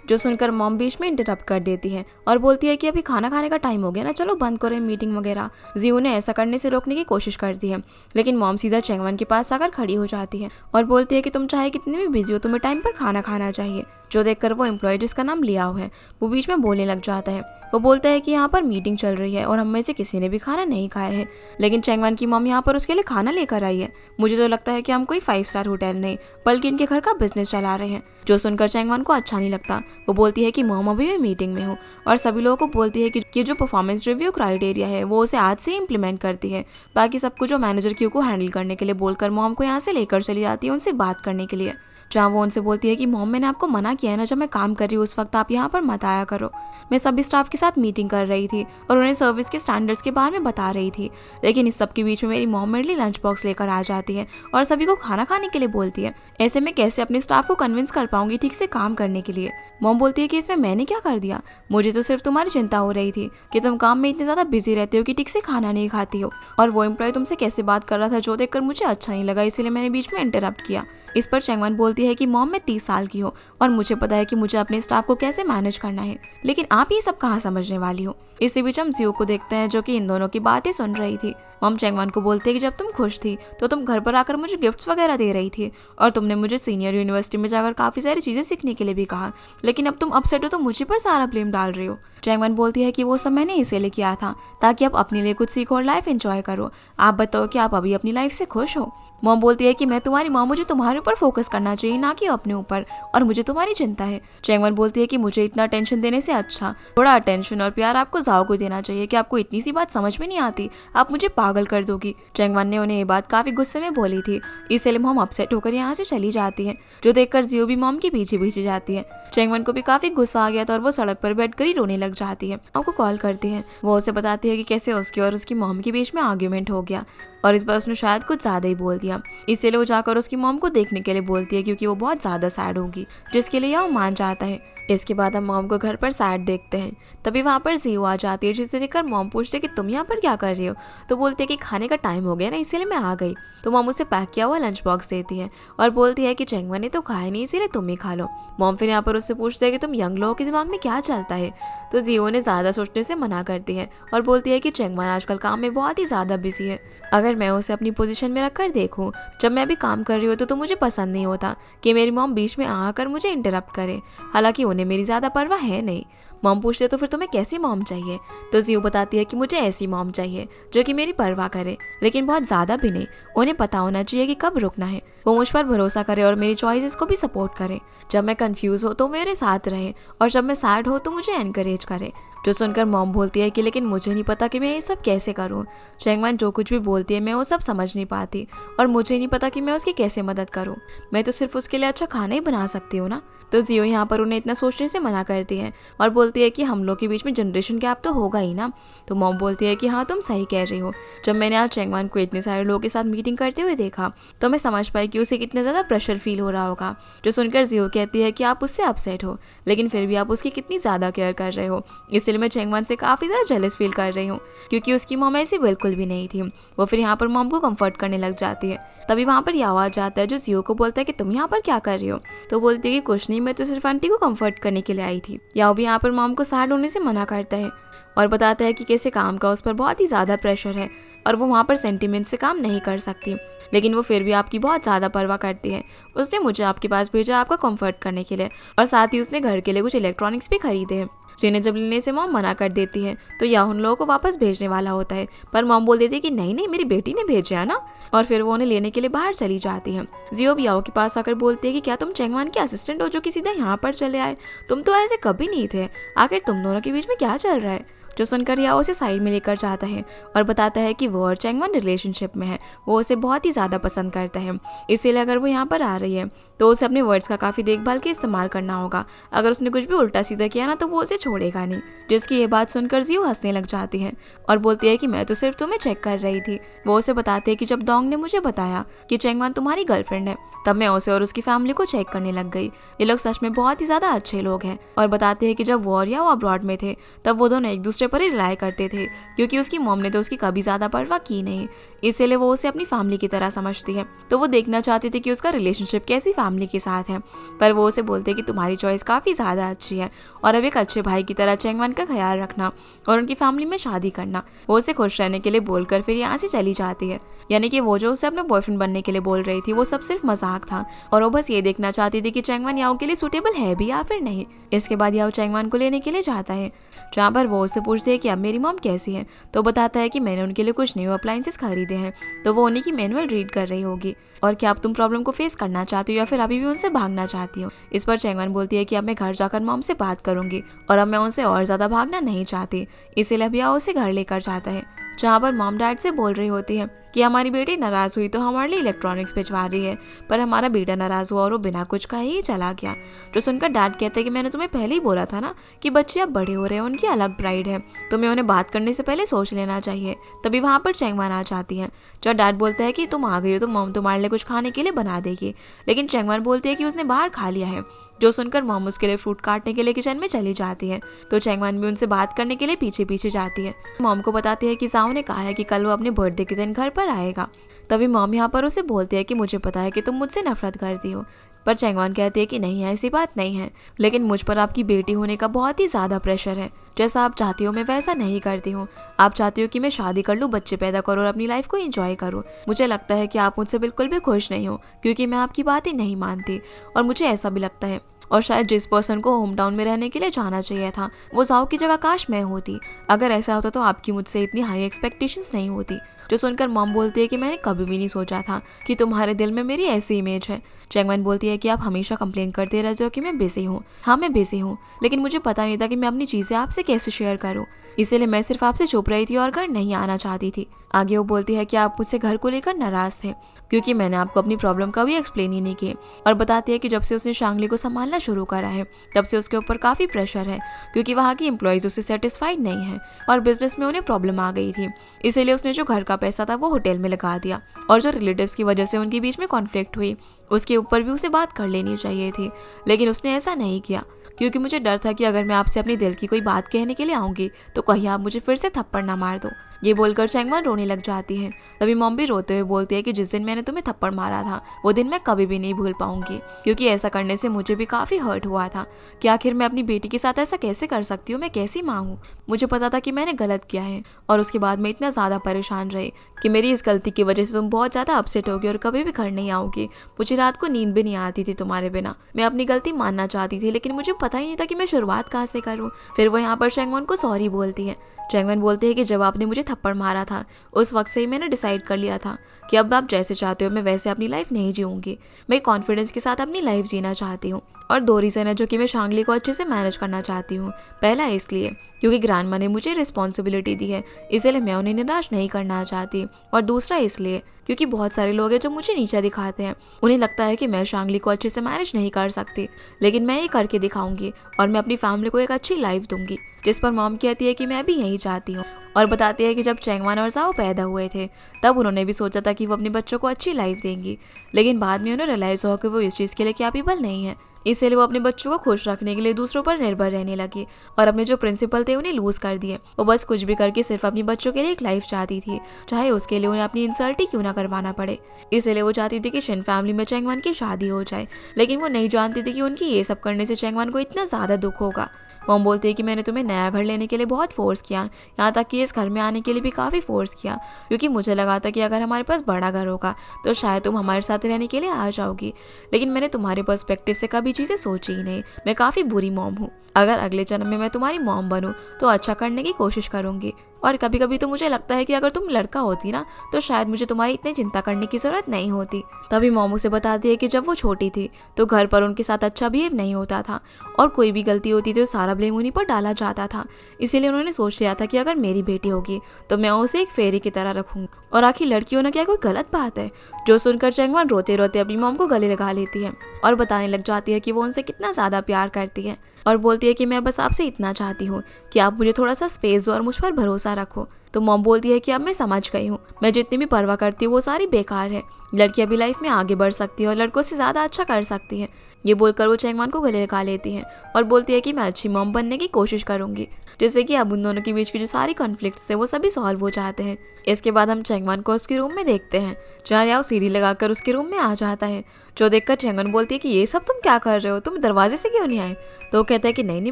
जो सुनकर मॉम बीच में इंटरप्ट कर देती है और बोलती है कि अभी खाना खाने का टाइम हो गया ना, चलो बंद करें मीटिंग वगैरह। जियो ने ऐसा करने से रोकने की कोशिश करती है, लेकिन मॉम सीधा चैंगवन के पास आकर खड़ी हो जाती है और बोलती है कि तुम चाहे कितने भी बिजी हो तुम्हें टाइम पर खाना खाना चाहिए। जो देखकर वो एम्प्लॉय जिसका नाम लियाओ है वो बीच में बोलने लग जाता है। वो बोलता है कि यहाँ पर मीटिंग चल रही है और हम में से किसी ने भी खाना नहीं खाया है, लेकिन चैंगवन की मॉम यहाँ पर उसके लिए खाना लेकर आई है। मुझे तो लगता है कि हम कोई 5 स्टार होटल नहीं बल्कि इनके घर का बिजनेस चला रहे हैं। जो सुनकर चैंगवन को अच्छा नहीं लगता। वो बोलती है कि मॉम अभी मैं मीटिंग में हूँ और सभी लोगों को बोलती है कि जो परफॉर्मेंस रिव्यू क्राइटेरिया है वो उसे आज से इम्प्लीमेंट करती है। बाकी सब कुछ जो मैनेजर क्यू को हैंडल करने के लिए बोलकर मॉम को यहाँ से लेकर चली जाती है उनसे बात करने के लिए, जहाँ वो उनसे बोलती है कि मॉम मैंने आपको मना किया है ना, जब मैं काम कर रही हूँ उस वक्त आप यहाँ पर मत आया करो। मैं सभी स्टाफ के साथ मीटिंग कर रही थी और उन्हें सर्विस के स्टैंडर्ड्स के बारे में बता रही थी, लेकिन इस सब के बीच में मेरी मॉम मेरे लिए लंच बॉक्स लेकर आ जाती है और सभी को खाना खाने के लिए बोलती है। ऐसे में कैसे अपने स्टाफ को कन्विंस कर पाऊंगी ठीक से काम करने के लिए। मॉम बोलती है कि इसमें मैंने क्या कर दिया, मुझे तो सिर्फ तुम्हारी चिंता हो रही थी कि तुम काम में इतने ज़्यादा बिजी रहते हो कि ठीक से खाना नहीं खाती हो, और वो एम्प्लॉय तुमसे कैसे बात कर रहा था जो देखकर मुझे अच्छा नहीं लगा, इसीलिए मैंने बीच में इंटरप्ट किया। इस पर चैंगवन बोलती है कि मॉम मैं 30 साल की हूँ और मुझे पता है कि मुझे अपने स्टाफ को कैसे मैनेज करना है, लेकिन आप ये सब कहाँ समझने वाली हो। इसी बीच हम जियो को देखते हैं जो कि इन दोनों की बातें सुन रही थी। मॉम चैंगवन को बोलते हैं कि जब तुम खुश थी तो तुम घर पर आकर मुझे गिफ्ट्स वगैरह दे रही थी और तुमने मुझे सीनियर यूनिवर्सिटी में जाकर काफ़ी सारी चीज़ें सीखने के लिए भी कहा, लेकिन अब तुम अपसेट हो तो मुझे पर सारा ब्लेम डाल रही हो। चैंगवन बोलती है कि वो सब मैंने इसीलिए किया था ताकि आप अपने लिए कुछ सीखो और लाइफ एंजॉय करो। आप बताओ कि आप अभी अपनी लाइफ से खुश हो। मॉम बोलती है कि मैं तुम्हारी माँ, मुझे तुम्हारे ऊपर फोकस करना चाहिए ना कि अपने ऊपर, और मुझे तुम्हारी चिंता है। चैंगवन बोलती है कि मुझे इतना टेंशन देने से अच्छा थोड़ा अटेंशन और प्यार आपको जाओ को देना चाहिए कि आपको इतनी सी बात समझ में नहीं आती, आप मुझे पागल कर दोगी। चैंगवन ने उन्हें ये बात काफी गुस्से में बोली थी, इसलिए मॉम अपसेट होकर यहाँ से चली जाती है, जो देखकर जियो भी मॉम के पीछे पीछे जाती है। चैंगवन को भी काफी गुस्सा आ गया था और वो सड़क पर बैठकर ही रोने लग जाती है। आपको कॉल करती है, वो उसे बताती है कि कैसे उसकी और उसकी मॉम के बीच में आर्ग्यूमेंट हो गया और इस बार उसने शायद कुछ ज्यादा ही बोल दिया, इसीलिए वो जाकर उसकी मॉम को देखने के लिए बोलती है क्योंकि वो बहुत ज्यादा सैड होगी, जिसके लिए वो मान जाता है। इसके बाद हम मॉम को घर पर सैड देखते हैं। तभी वहाँ पर जियो आ जाती है, जिसे देखकर मॉम पूछते कि तुम यहाँ पर क्या कर रही हो, तो बोलती है कि खाने का टाइम हो गया ना इसीलिए मैं आ गई। तो मॉम उसे पैक किया हुआ लंच बॉक्स देती है और बोलती है कि चैंगवन ने तो खाया नहीं इसीलिए तुम ही खा लो। मॉम फिर यहाँ पर उससे पूछते हैं कि तुम यंग लोगों के दिमाग में क्या चलता है, तो जियो ने ज़्यादा सोचने से मना करती है और बोलती है कि चैंगवन आजकल काम में बहुत ही ज़्यादा बिजी है। अगर मैं उसे अपनी पोजीशन में रखकर देखूं, जब मैं भी काम कर रही हूँ तो मुझे पसंद नहीं होता कि मेरी मॉम बीच में आकर मुझे इंटरप्ट करे, हालांकि उन्हें मेरी ज़्यादा परवाह है नहीं। मॉम पूछते तो फिर तुम्हें कैसी मॉम चाहिए, तो जियो बताती है कि मुझे ऐसी मॉम चाहिए जो कि मेरी परवाह करे, लेकिन बहुत ज़्यादा भी नहीं। उन्हें पता होना चाहिए कि कब रुकना है, वो मुझ पर भरोसा करे और मेरी चॉइसेस को भी सपोर्ट करे। जब मैं कंफ्यूज हो तो मेरे साथ रहे और जब मैं सैड हो तो मुझे एनकरेज करे। जो सुनकर मॉम बोलती है कि लेकिन मुझे नहीं पता कि मैं ये सब कैसे करूँ। चैंगमान जो कुछ भी बोलती है मैं वो सब समझ नहीं पाती और मुझे नहीं पता कि मैं उसकी कैसे मदद करूँ। मैं तो सिर्फ उसके लिए अच्छा खाना ही बना सकती हूँ ना। तो जियो यहाँ पर उन्हें इतना सोचने से मना करती है और बोलती है कि हम लोग के बीच में जनरेशन गैप तो होगा ही ना। तो मॉम बोलती है कि हाँ तुम सही कह रही हो। जब मैंने आज चैंगमान को इतने सारे लोगों के साथ मीटिंग करते हुए देखा तो मैं समझ पाई कि उसे कितना ज़्यादा प्रेशर फील हो रहा होगा। जो सुनकर जियो कहती है कि आप उससे अपसेट हो लेकिन फिर भी आप उसकी कितनी ज़्यादा केयर कर रहे हो, इसलिए मैं चैंगमान से काफ़ी ज़्यादा जेलस फील कर रही हूँ क्योंकि उसकी मॉम ऐसी बिल्कुल भी नहीं थी। वो फिर यहाँ पर मॉम को कंफर्ट करने लग जाती है। तभी वहाँ पर याओ आ जाता है जो जियो को बोलता है कि तुम यहाँ पर क्या कर रही हो। तो बोलती है कि कुछ नहीं, मैं तो सिर्फ आंटी को कंफर्ट करने के लिए आई थी। याओ भी यहाँ पर मॉम को सैड होने से मना करता है और बताता है कि कैसे काम का उस पर बहुत ही ज़्यादा प्रेशर है और वो वहाँ पर सेंटिमेंट से काम नहीं कर सकती, लेकिन वो फिर भी आपकी बहुत ज़्यादा परवाह करती है। उसने मुझे आपके पास भेजा आपका कंफर्ट करने के लिए और साथ ही उसने घर के लिए कुछ इलेक्ट्रॉनिक्स भी खरीदे हैं जिन्हें जब लेने से मॉम मना कर देती है तो या उन लोगों को वापस भेजने वाला होता है, पर मॉम बोल देती है कि नहीं नहीं मेरी बेटी ने भेजा है ना, और फिर वो उन्हें लेने के लिए बाहर चली जाती है। जियो भी याओ के पास आकर बोलती है कि क्या तुम चैंगमान के असिस्टेंट हो जो कि सीधा यहाँ पर चले आए, तुम तो ऐसे कभी नहीं थे, आखिर तुम दोनों के बीच में क्या चल रहा है। जो सुनकर याओ उसे साइड में लेकर जाता है और बताता है कि वो और चैंगमान रिलेशनशिप में है, वो उसे बहुत ही ज़्यादा पसंद करता है, इसीलिए अगर वो यहाँ पर आ रही है तो उसे अपने वर्ड्स का काफ़ी देखभाल के इस्तेमाल करना होगा। अगर उसने कुछ भी उल्टा सीधा किया ना तो वो उसे छोड़ेगा नहीं। जिसकी ये बात सुनकर जियो हंसने लग जाती है और बोलती है कि मैं तो सिर्फ तुम्हें चेक कर रही थी। वो उसे बताते हैं कि जब दोंग ने मुझे बताया कि चैंगमान तुम्हारी गर्लफ्रेंड है तब मैं उसे और उसकी फैमिली को चेक करने लग गई। ये लोग सच में बहुत ही ज़्यादा अच्छे लोग हैं। और बताते हैं कि जब वो और याओ अब्रॉड में थे तब वो दोनों एक दूसरे पर ही रिलाई करते थे क्योंकि उसकी मॉम ने तो उसकी कभी ज़्यादा परवाह की नहीं, इसीलिए वो उसे अपनी फैमिली की तरह समझती है। तो वो देखना चाहती थी कि उसका रिलेशनशिप कैसी फैमिली के साथ है, पर वो उसे बोलते हैं कि तुम्हारी चॉइस काफ़ी ज़्यादा अच्छी है और अब एक अच्छे भाई की तरह चैंगमान का ख्याल रखना और उनकी फैमिली में शादी करना। वो उसे खुश रहने के लिए बोलकर फिर यहाँ से चली जाती है। यानी कि वो जो उसे अपने बॉयफ्रेंड बनने के लिए बोल रही थी वो सब सिर्फ मजाक था और वो बस ये देखना चाहती थी कि चैंगमान याओ के लिए सूटेबल है भी या फिर नहीं। इसके बाद याओ चैंगमान को लेने के लिए जाता है जहाँ पर वो उससे पूछती है कि अब मेरी मॉम कैसी है। तो बताता है कि मैंने उनके लिए कुछ न्यू अप्लायंसेस खरीदे हैं, तो वो उन्हीं की मैनुअल रीड कर रही होगी। और क्या अब तुम प्रॉब्लम को फेस करना चाहती हो या फिर अभी भी उनसे भागना चाहती हो। इस पर चैंगमान बोलती है कि अब मैं घर जाकर मॉम से बात करूंगी और अब मैं उनसे और ज़्यादा भागना नहीं चाहती, इसीलिए अब याओ उसे घर लेकर जाता है जहाँ पर मॉम डैड से बोल रही होती है कि हमारी बेटी नाराज़ हुई तो हमारे लिए इलेक्ट्रॉनिक्स भिजवा रही है, पर हमारा बेटा नाराज़ हुआ और वो बिना कुछ कहे ही चला गया। तो सुनकर डैड कहते हैं कि मैंने तुम्हें पहले ही बोला था ना कि बच्चे अब बड़े हो रहे हैं, उनकी अलग ब्राइड है, तुम्हें उन्हें बात करने से पहले सोच लेना चाहिए। तभी वहाँ पर चैंगमान आ जाती है। जब डैड बोलता है कि तुम आ गई हो तो मॉम तुम्हारे लिए कुछ खाने के लिए बना देगी, लेकिन चैंगमान बोलती है कि उसने बाहर खा लिया है। जो सुनकर मॉम उसके लिए फ्रूट काटने के लिए किचन में चली जाती है तो चैंगमान भी उनसे बात करने के लिए पीछे पीछे जाती है। मॉम को बताती है कि जाओ ने कहा है कि कल वो अपने बर्थडे के दिन घर पर आएगा। तभी मॉम यहाँ पर उसे बोलती है कि मुझे पता है कि तुम मुझसे नफरत करती हो, पर चैंगमान कहती है कि नहीं ऐसी बात नहीं है, लेकिन मुझ पर आपकी बेटी होने का बहुत ही ज़्यादा प्रेशर है। जैसा आप चाहती हो मैं वैसा नहीं करती हूँ। आप चाहती हो कि मैं शादी कर लूँ, बच्चे पैदा करूँ और अपनी लाइफ को एंजॉय करूँ। मुझे लगता है कि आप मुझसे बिल्कुल भी खुश नहीं हो क्योंकि मैं आपकी बातें नहीं मानती, और मुझे ऐसा भी लगता है और शायद जिस पर्सन को होम टाउन में रहने के लिए जाना चाहिए था वो जाओ की जगह काश मैं होती। अगर ऐसा होता तो आपकी मुझसे इतनी हाई एक्सपेक्टेशंस नहीं होती। जो सुनकर मॉम बोलती है कि मैंने कभी भी नहीं सोचा था कि तुम्हारे दिल में मेरी ऐसी इमेज है। चैंगमान बोलती है कि आप हमेशा कंप्लेन करते रहते हो कि मैं बिजी हूँ। हाँ मैं बिजी हूँ, लेकिन मुझे पता नहीं था कि मैं अपनी चीज़ें आपसे कैसे शेयर करूँ, इसीलिए मैं सिर्फ आपसे चुप रही थी और घर नहीं आना चाहती थी। आगे वो बोलती है कि आप मुझसे घर को लेकर नाराज़ थे क्योंकि मैंने आपको अपनी प्रॉब्लम कभी एक्सप्लेन ही नहीं की, और बताती है कि जब से उसने शांगली को संभालना शुरू करा है तब से उसके ऊपर काफ़ी प्रेशर है क्योंकि वहाँ की एम्प्लॉयज़ उससे सेटिस्फाइड नहीं है और बिजनेस में उन्हें प्रॉब्लम आ गई थी, इसीलिए उसने जो घर का पैसा था वो होटल में लगा दिया, और जो रिलेटिव्स की वजह से उनके बीच में कॉन्फ्लिक्ट हुई उसके ऊपर भी उसे बात कर लेनी चाहिए थी, लेकिन उसने ऐसा नहीं किया क्योंकि मुझे डर था कि अगर मैं आपसे अपने दिल की कोई बात कहने के लिए आऊँगी तो कहीं आप मुझे फिर से थप्पड़ ना मार दो। ये बोलकर चैंगमान रोने लग जाती है। तभी मॉम भी रोते हुए बोलती है कि जिस दिन मैंने तुम्हें थप्पड़ मारा था वो दिन मैं कभी भी नहीं भूल पाऊंगी क्योंकि ऐसा करने से मुझे भी काफ़ी हर्ट हुआ था कि आखिर मैं अपनी बेटी के साथ ऐसा कैसे कर सकती हूँ, मैं कैसी माँ हूँ। मुझे पता था कि मैंने गलत किया है और उसके बाद मैं इतना ज़्यादा परेशान रही कि मेरी इस गलती की वजह से तुम बहुत ज़्यादा अपसेट होगी और कभी भी घर नहीं आओगी। मुझे मुझे रात को नींद भी नहीं आती थी तुम्हारे बिना। मैं अपनी गलती मानना चाहती थी लेकिन मुझे पता ही नहीं था कि मैं शुरुआत कहाँ से करूँ। फिर वो यहाँ पर चैंगवन को सॉरी बोलती है। चैंगवन बोलते हैं कि जब आपने मुझे थप्पड़ मारा था उस वक्त से ही मैंने डिसाइड कर लिया था कि अब आप जैसे चाहते हो मैं वैसे अपनी लाइफ नहीं जीऊँगी। मैं कॉन्फिडेंस के साथ अपनी लाइफ जीना चाहती हूँ और 2 रीज़न है जो कि मैं शांगली को अच्छे से मैनेज करना चाहती हूँ। पहला इसलिए क्योंकि ग्रैंडमा ने मुझे रिस्पॉन्सिबिलिटी दी है, इसलिए मैं उन्हें निराश नहीं करना चाहती। और दूसरा इसलिए क्योंकि बहुत सारे लोग हैं जो मुझे नीचा दिखाते हैं। उन्हें लगता है कि मैं शांगली को अच्छे से मैनेज नहीं कर सकती, लेकिन मैं ये करके दिखाऊंगी और मैं अपनी फैमिली को एक अच्छी लाइफ दूंगी। जिस पर मॉम कहती है कि मैं भी यही चाहती हूँ और बताती है कि जब चैंगवन और जाओ पैदा हुए थे तब उन्होंने भी सोचा था कि वो अपने बच्चों को अच्छी लाइफ देंगी, लेकिन बाद में उन्हें रियलाइज़ हुआ कि वो इस चीज़ के लिए कैपेबल नहीं है। इसलिए वो अपने बच्चों को खुश रखने के लिए दूसरों पर निर्भर रहने लगी और अपने जो प्रिंसिपल थे उन्हें लूज कर दिए। वो बस कुछ भी करके सिर्फ अपने बच्चों के लिए एक लाइफ चाहती थी, चाहे उसके लिए उन्हें अपनी इंसल्ट ही क्यों ना करवाना पड़े। इसलिए वो चाहती थी कि शिन फैमिली में चैंगवन की शादी हो जाए, लेकिन वो नहीं जानती थी कि उनकी ये सब करने से चैंगवन को इतना ज़्यादा दुख होगा। मॉम बोलती है कि मैंने तुम्हें नया घर लेने के लिए बहुत फोर्स किया, यहाँ तक कि इस घर में आने के लिए भी काफ़ी फोर्स किया, क्योंकि मुझे लगा था कि अगर हमारे पास बड़ा घर होगा तो शायद तुम हमारे साथ रहने के लिए आ जाओगी। लेकिन मैंने तुम्हारे पर्सपेक्टिव से कभी चीज़ें सोची ही नहीं। मैं काफ़ी बुरी मॉम हूँ। अगर अगले जन्म में मैं तुम्हारी मॉम बनूँ तो अच्छा करने की कोशिश करूँगी। और कभी कभी तो मुझे लगता है कि अगर तुम लड़का होती ना तो शायद मुझे तुम्हारी इतनी चिंता करने की ज़रूरत नहीं होती। तभी मॉम उसे बताती है कि जब वो छोटी थी तो घर पर उनके साथ अच्छा बिहेव नहीं होता था और कोई भी गलती होती तो सारा ब्लेम उन्हीं पर डाला जाता था। इसीलिए उन्होंने सोच लिया था कि अगर मेरी बेटी होगी तो मैं उसे एक फेरी की तरह रखूँगी। और आखिर लड़की होना क्या कोई गलत बात है? जो सुनकर चैंगवन रोते रोते अपनी मॉम को गले लगा लेती है और बताने लग जाती है कि वो उनसे कितना ज़्यादा प्यार करती है और बोलती है कि मैं बस आपसे इतना चाहती हूँ कि आप मुझे थोड़ा सा स्पेस दो और मुझ पर भरोसा रखो। तो मॉम बोलती है कि अब मैं समझ गई हूँ, मैं जितनी भी परवाह करती हूँ वो सारी बेकार है। लड़कियाँ भी लाइफ में आगे बढ़ सकती है और लड़कों से ज़्यादा अच्छा कर सकती है। ये बोलकर वो चैंगवन को गले लगा लेती है और बोलती है कि मैं अच्छी मॉम बनने की कोशिश करूँगी, जैसे कि अब उन दोनों के बीच की जो सारी कॉन्फ्लिक्ट्स है वो सभी सॉल्व हो जाते हैं। इसके बाद हम चैंगवन को उसके रूम में देखते हैं जहाँ याओ सीढ़ी लगाकर उसके रूम में आ जाता है, जो देखकर चैंगवन बोलती है कि ये सब तुम क्या कर रहे हो, तुम दरवाजे से क्यों नहीं आए? तो वो कहता है कि नहीं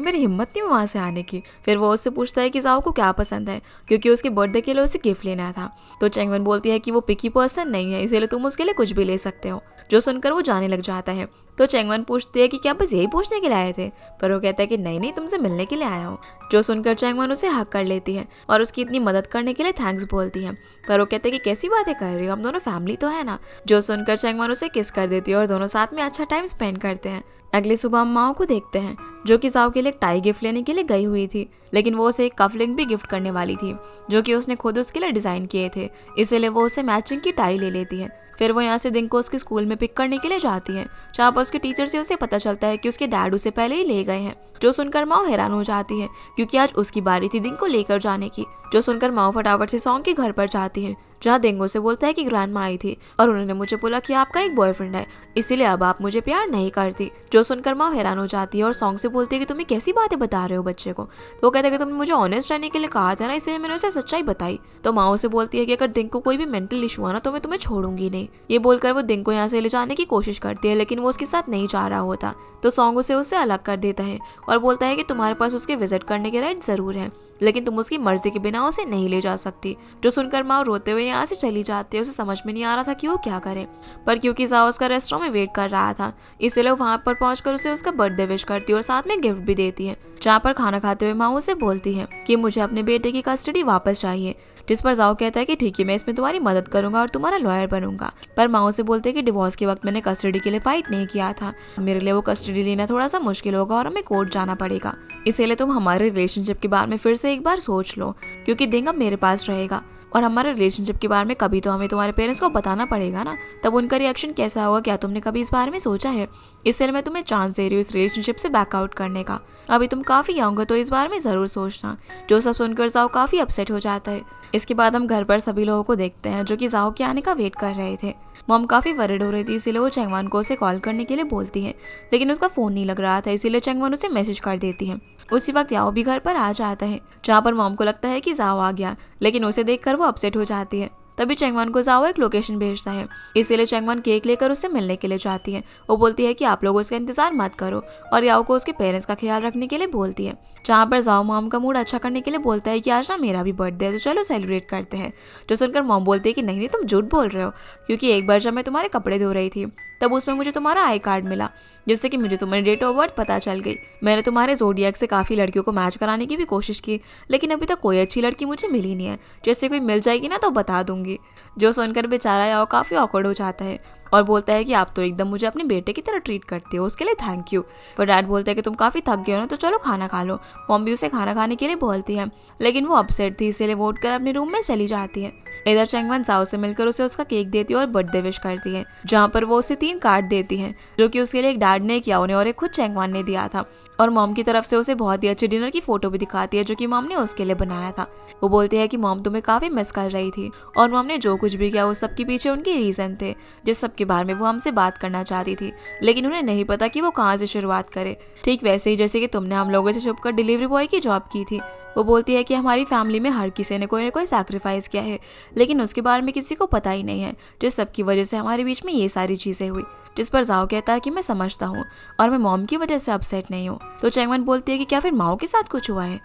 मेरी हिम्मत नहीं वहाँ से आने की। फिर वो उससे पूछता है कि जाओ को क्या पसंद है, क्योंकि उसके बर्थडे के लिए उसे गिफ्ट लेना था। तो चैंगवन बोलती है कि वो पिकी पर्सन नहीं है, इसीलिए तुम उसके लिए कुछ भी ले सकते हो। जो सुनकर वो जाने लग जाता है। तो चैंगवन पूछती है कि क्या बस यही पूछने के लिए आए थे? पर वो कहता है कि नहीं तुमसे मिलने के लिए आया हूँ। जो सुनकर चैंगवन उसे हक कर लेती है और उसकी इतनी मदद करने के लिए थैंक्स बोलती है। पर वो कहते हैं कि कैसी बातें कर रही हो, हम दोनों फैमिली तो है ना। जो सुनकर चैंगवन उसे किस कर देती है और दोनों साथ में अच्छा टाइम स्पेंड करते हैं। अगली सुबह हम माओ को देखते हैं जो कि जाओ के लिए टाई गिफ्ट लेने के लिए गई हुई थी, लेकिन वो उसे एक कफलिंग भी गिफ्ट करने वाली थी जो कि उसने खुद उसके लिए डिज़ाइन किए थे। इसीलिए वो उसे मैचिंग की टाई ले लेती है। फिर वो यहाँ से दिन को उसके स्कूल में पिक करने के लिए जाती है, जहाँ पर उसके टीचर से उसे पता चलता है कि उसके डैड उसे पहले ही ले गए हैं। जो सुनकर माओ हैरान हो जाती है क्योंकि आज उसकी बारी थी दिन को लेकर जाने की। जो सुनकर माओ फटाफट से सॉन्ग के घर पर जाती है, जहाँ देंगो से बोलता है कि ग्रैंडमा आई थी और उन्होंने मुझे बोला कि आपका एक बॉयफ्रेंड है, इसीलिए अब आप मुझे प्यार नहीं करती। जो सुनकर माओ हैरान हो जाती है और सॉन्ग से बोलती है कि तुम्हें कैसी बातें बता रहे हो बच्चे को। तो वो कहते हैं कि तुमने मुझे ऑनेस्ट रहने के लिए कहा था ना, इसलिए मैंने उसे सच्चाई बताई। तो माओ से बोलती है कि अगर दिन को कोई भी मेंटल इशू आना तो मैं तुम्हें छोड़ूंगी नहीं। ये बोलकर वो दिन को यहाँ से ले जाने की कोशिश करती है, लेकिन वो उसके साथ नहीं जा रहा होता। तो सॉन्ग उसे उससे अलग कर देता है और बोलता है कि तुम्हारे पास उसके विजिट करने के राइट जरूर है, लेकिन तुम उसकी मर्जी के बिना उसे नहीं ले जा सकती। जो सुनकर माँ रोते हुए यहाँ से चली जाती है। उसे समझ में नहीं आ रहा था कि वो क्या करे, पर क्योंकि जाओ उसका रेस्टोरेंट में वेट कर रहा था, इसलिए वहाँ पर पहुंचकर उसे उसका बर्थडे विश करती है और साथ में गिफ्ट भी देती है। जहाँ पर खाना खाते हुए माँ उसे बोलती है कि मुझे अपने बेटे की कस्टडी वापस चाहिए, जिस पर जाओ कहता है कि ठीक है मैं इसमें तुम्हारी मदद करूंगा और तुम्हारा लॉयर बनूंगा। पर माँ उसे बोलते हैं कि डिवोर्स के वक्त मैंने कस्टडी के लिए फाइट नहीं किया था, मेरे लिए वो कस्टडी लेना थोड़ा सा मुश्किल होगा और हमें कोर्ट जाना पड़ेगा, इसीलिए तुम हमारे रिलेशनशिप के बारे में फिर से एक बार सोच लो, क्योंकि दिन अब मेरे पास रहेगा और हमारे रिलेशनशिप के बारे में कभी तो हमें तुम्हारे पेरेंट्स को बताना पड़ेगा ना, तब उनका रिएक्शन कैसा होगा, क्या तुमने कभी इस बारे में सोचा है? इसलिए मैं तुम्हें चांस दे रही हूँ इस रिलेशनशिप से बैकआउट करने का। अभी तुम काफ़ी यंग हो तो इस बारे में ज़रूर सोचना। जो सब सुनकर जाओ काफ़ी अपसेट हो जाता है। इसके बाद हम घर पर सभी लोगों को देखते हैं जो कि जाओ के आने का वेट कर रहे थे। मॉम काफ़ी वरिड हो रही थी, इसीलिए वो चैंगवन को उसे कॉल करने के लिए बोलती है, लेकिन उसका फ़ोन नहीं लग रहा था, इसीलिए चैंगवन उसे मैसेज कर देती है। उसी वक्त याओ भी घर पर आ जाता है, जहाँ पर मॉम को लगता है कि जाओ आ गया, लेकिन उसे देखकर वो अपसेट हो जाती है। तभी चैंगवन को जाओ एक लोकेशन भेजता है, इसीलिए चैंगवन केक लेकर उससे मिलने के लिए जाती है। वो बोलती है कि आप लोग उसका इंतजार मत करो और याओ को उसके पेरेंट्स का ख्याल रखने के लिए बोलती है। जहाँ पर जाओ मॉम का मूड अच्छा करने के लिए बोलता है कि आज ना मेरा भी बर्थडे है तो चलो सेलिब्रेट करते हैं। जो सुनकर मॉम बोलती है कि नहीं तुम झूठ बोल रहे हो, क्योंकि एक बार जब मैं तुम्हारे कपड़े धो रही थी तब उसमें मुझे तुम्हारा आई कार्ड मिला, जिससे कि मुझे तुम्हारी डेट ऑफ बर्थ पता चल गई। मैंने तुम्हारे ज़ोडिएक से काफ़ी लड़कियों को मैच कराने की भी कोशिश की, लेकिन अभी तक कोई अच्छी लड़की मुझे मिली नहीं है। जैसे कोई मिल जाएगी ना तो बता दूंगी। जो सुनकर बेचारा याओ काफ़ी ऑकवर्ड हो जाता है और बोलता है कि आप तो एकदम मुझे अपने बेटे की तरह ट्रीट करते हो, उसके लिए थैंक यू। पर डैड बोलता है कि तुम काफ़ी थक गए हो ना, तो चलो खाना खा लो। मॉम भी उसे खाना खाने के लिए बोलती है, लेकिन वो अपसेट थी, इसीलिए वो उठकर अपने रूम में चली जाती है। इधर चैंगवन जाओ से मिलकर उसे उसका केक देती है और बर्थडे विश करती है, जहाँ पर वो उसे 3 कार्ड देती है, जो कि उसके लिए एक डैड ने, एक याओ ने और एक खुद चैंगवन ने दिया था। और मॉम की तरफ से उसे बहुत ही अच्छे डिनर की फोटो भी दिखाती है, जो कि मॉम ने उसके लिए बनाया था। वो बोलती है कि मॉम तुम्हें काफ़ी मिस कर रही थी और मॉम ने जो कुछ भी किया उस सब के पीछे उनकी रीज़न थे, जिस सब के बारे में वो हमसे बात करना चाहती थी, लेकिन उन्हें नहीं पता कि वो कहाँ से शुरुआत करे। ठीक वैसे ही जैसे कि तुमने हम लोगों से छुपकर डिलीवरी बॉय की जॉब की थी। वो बोलती है कि हमारी फैमिली में हर किसी ने कोई ना कोई सैक्रिफाइस किया है, लेकिन उसके बारे में किसी को पता ही नहीं है, जिस सब की वजह से हमारे बीच में ये सारी चीज़ें हुई। जिस पर जाओ कहता है कि मैं समझता हूँ और मैं मॉम की वजह से अपसेट नहीं हूँ। तो चैंगवन बोलती है कि क्या फिर माओ के साथ कुछ हुआ है।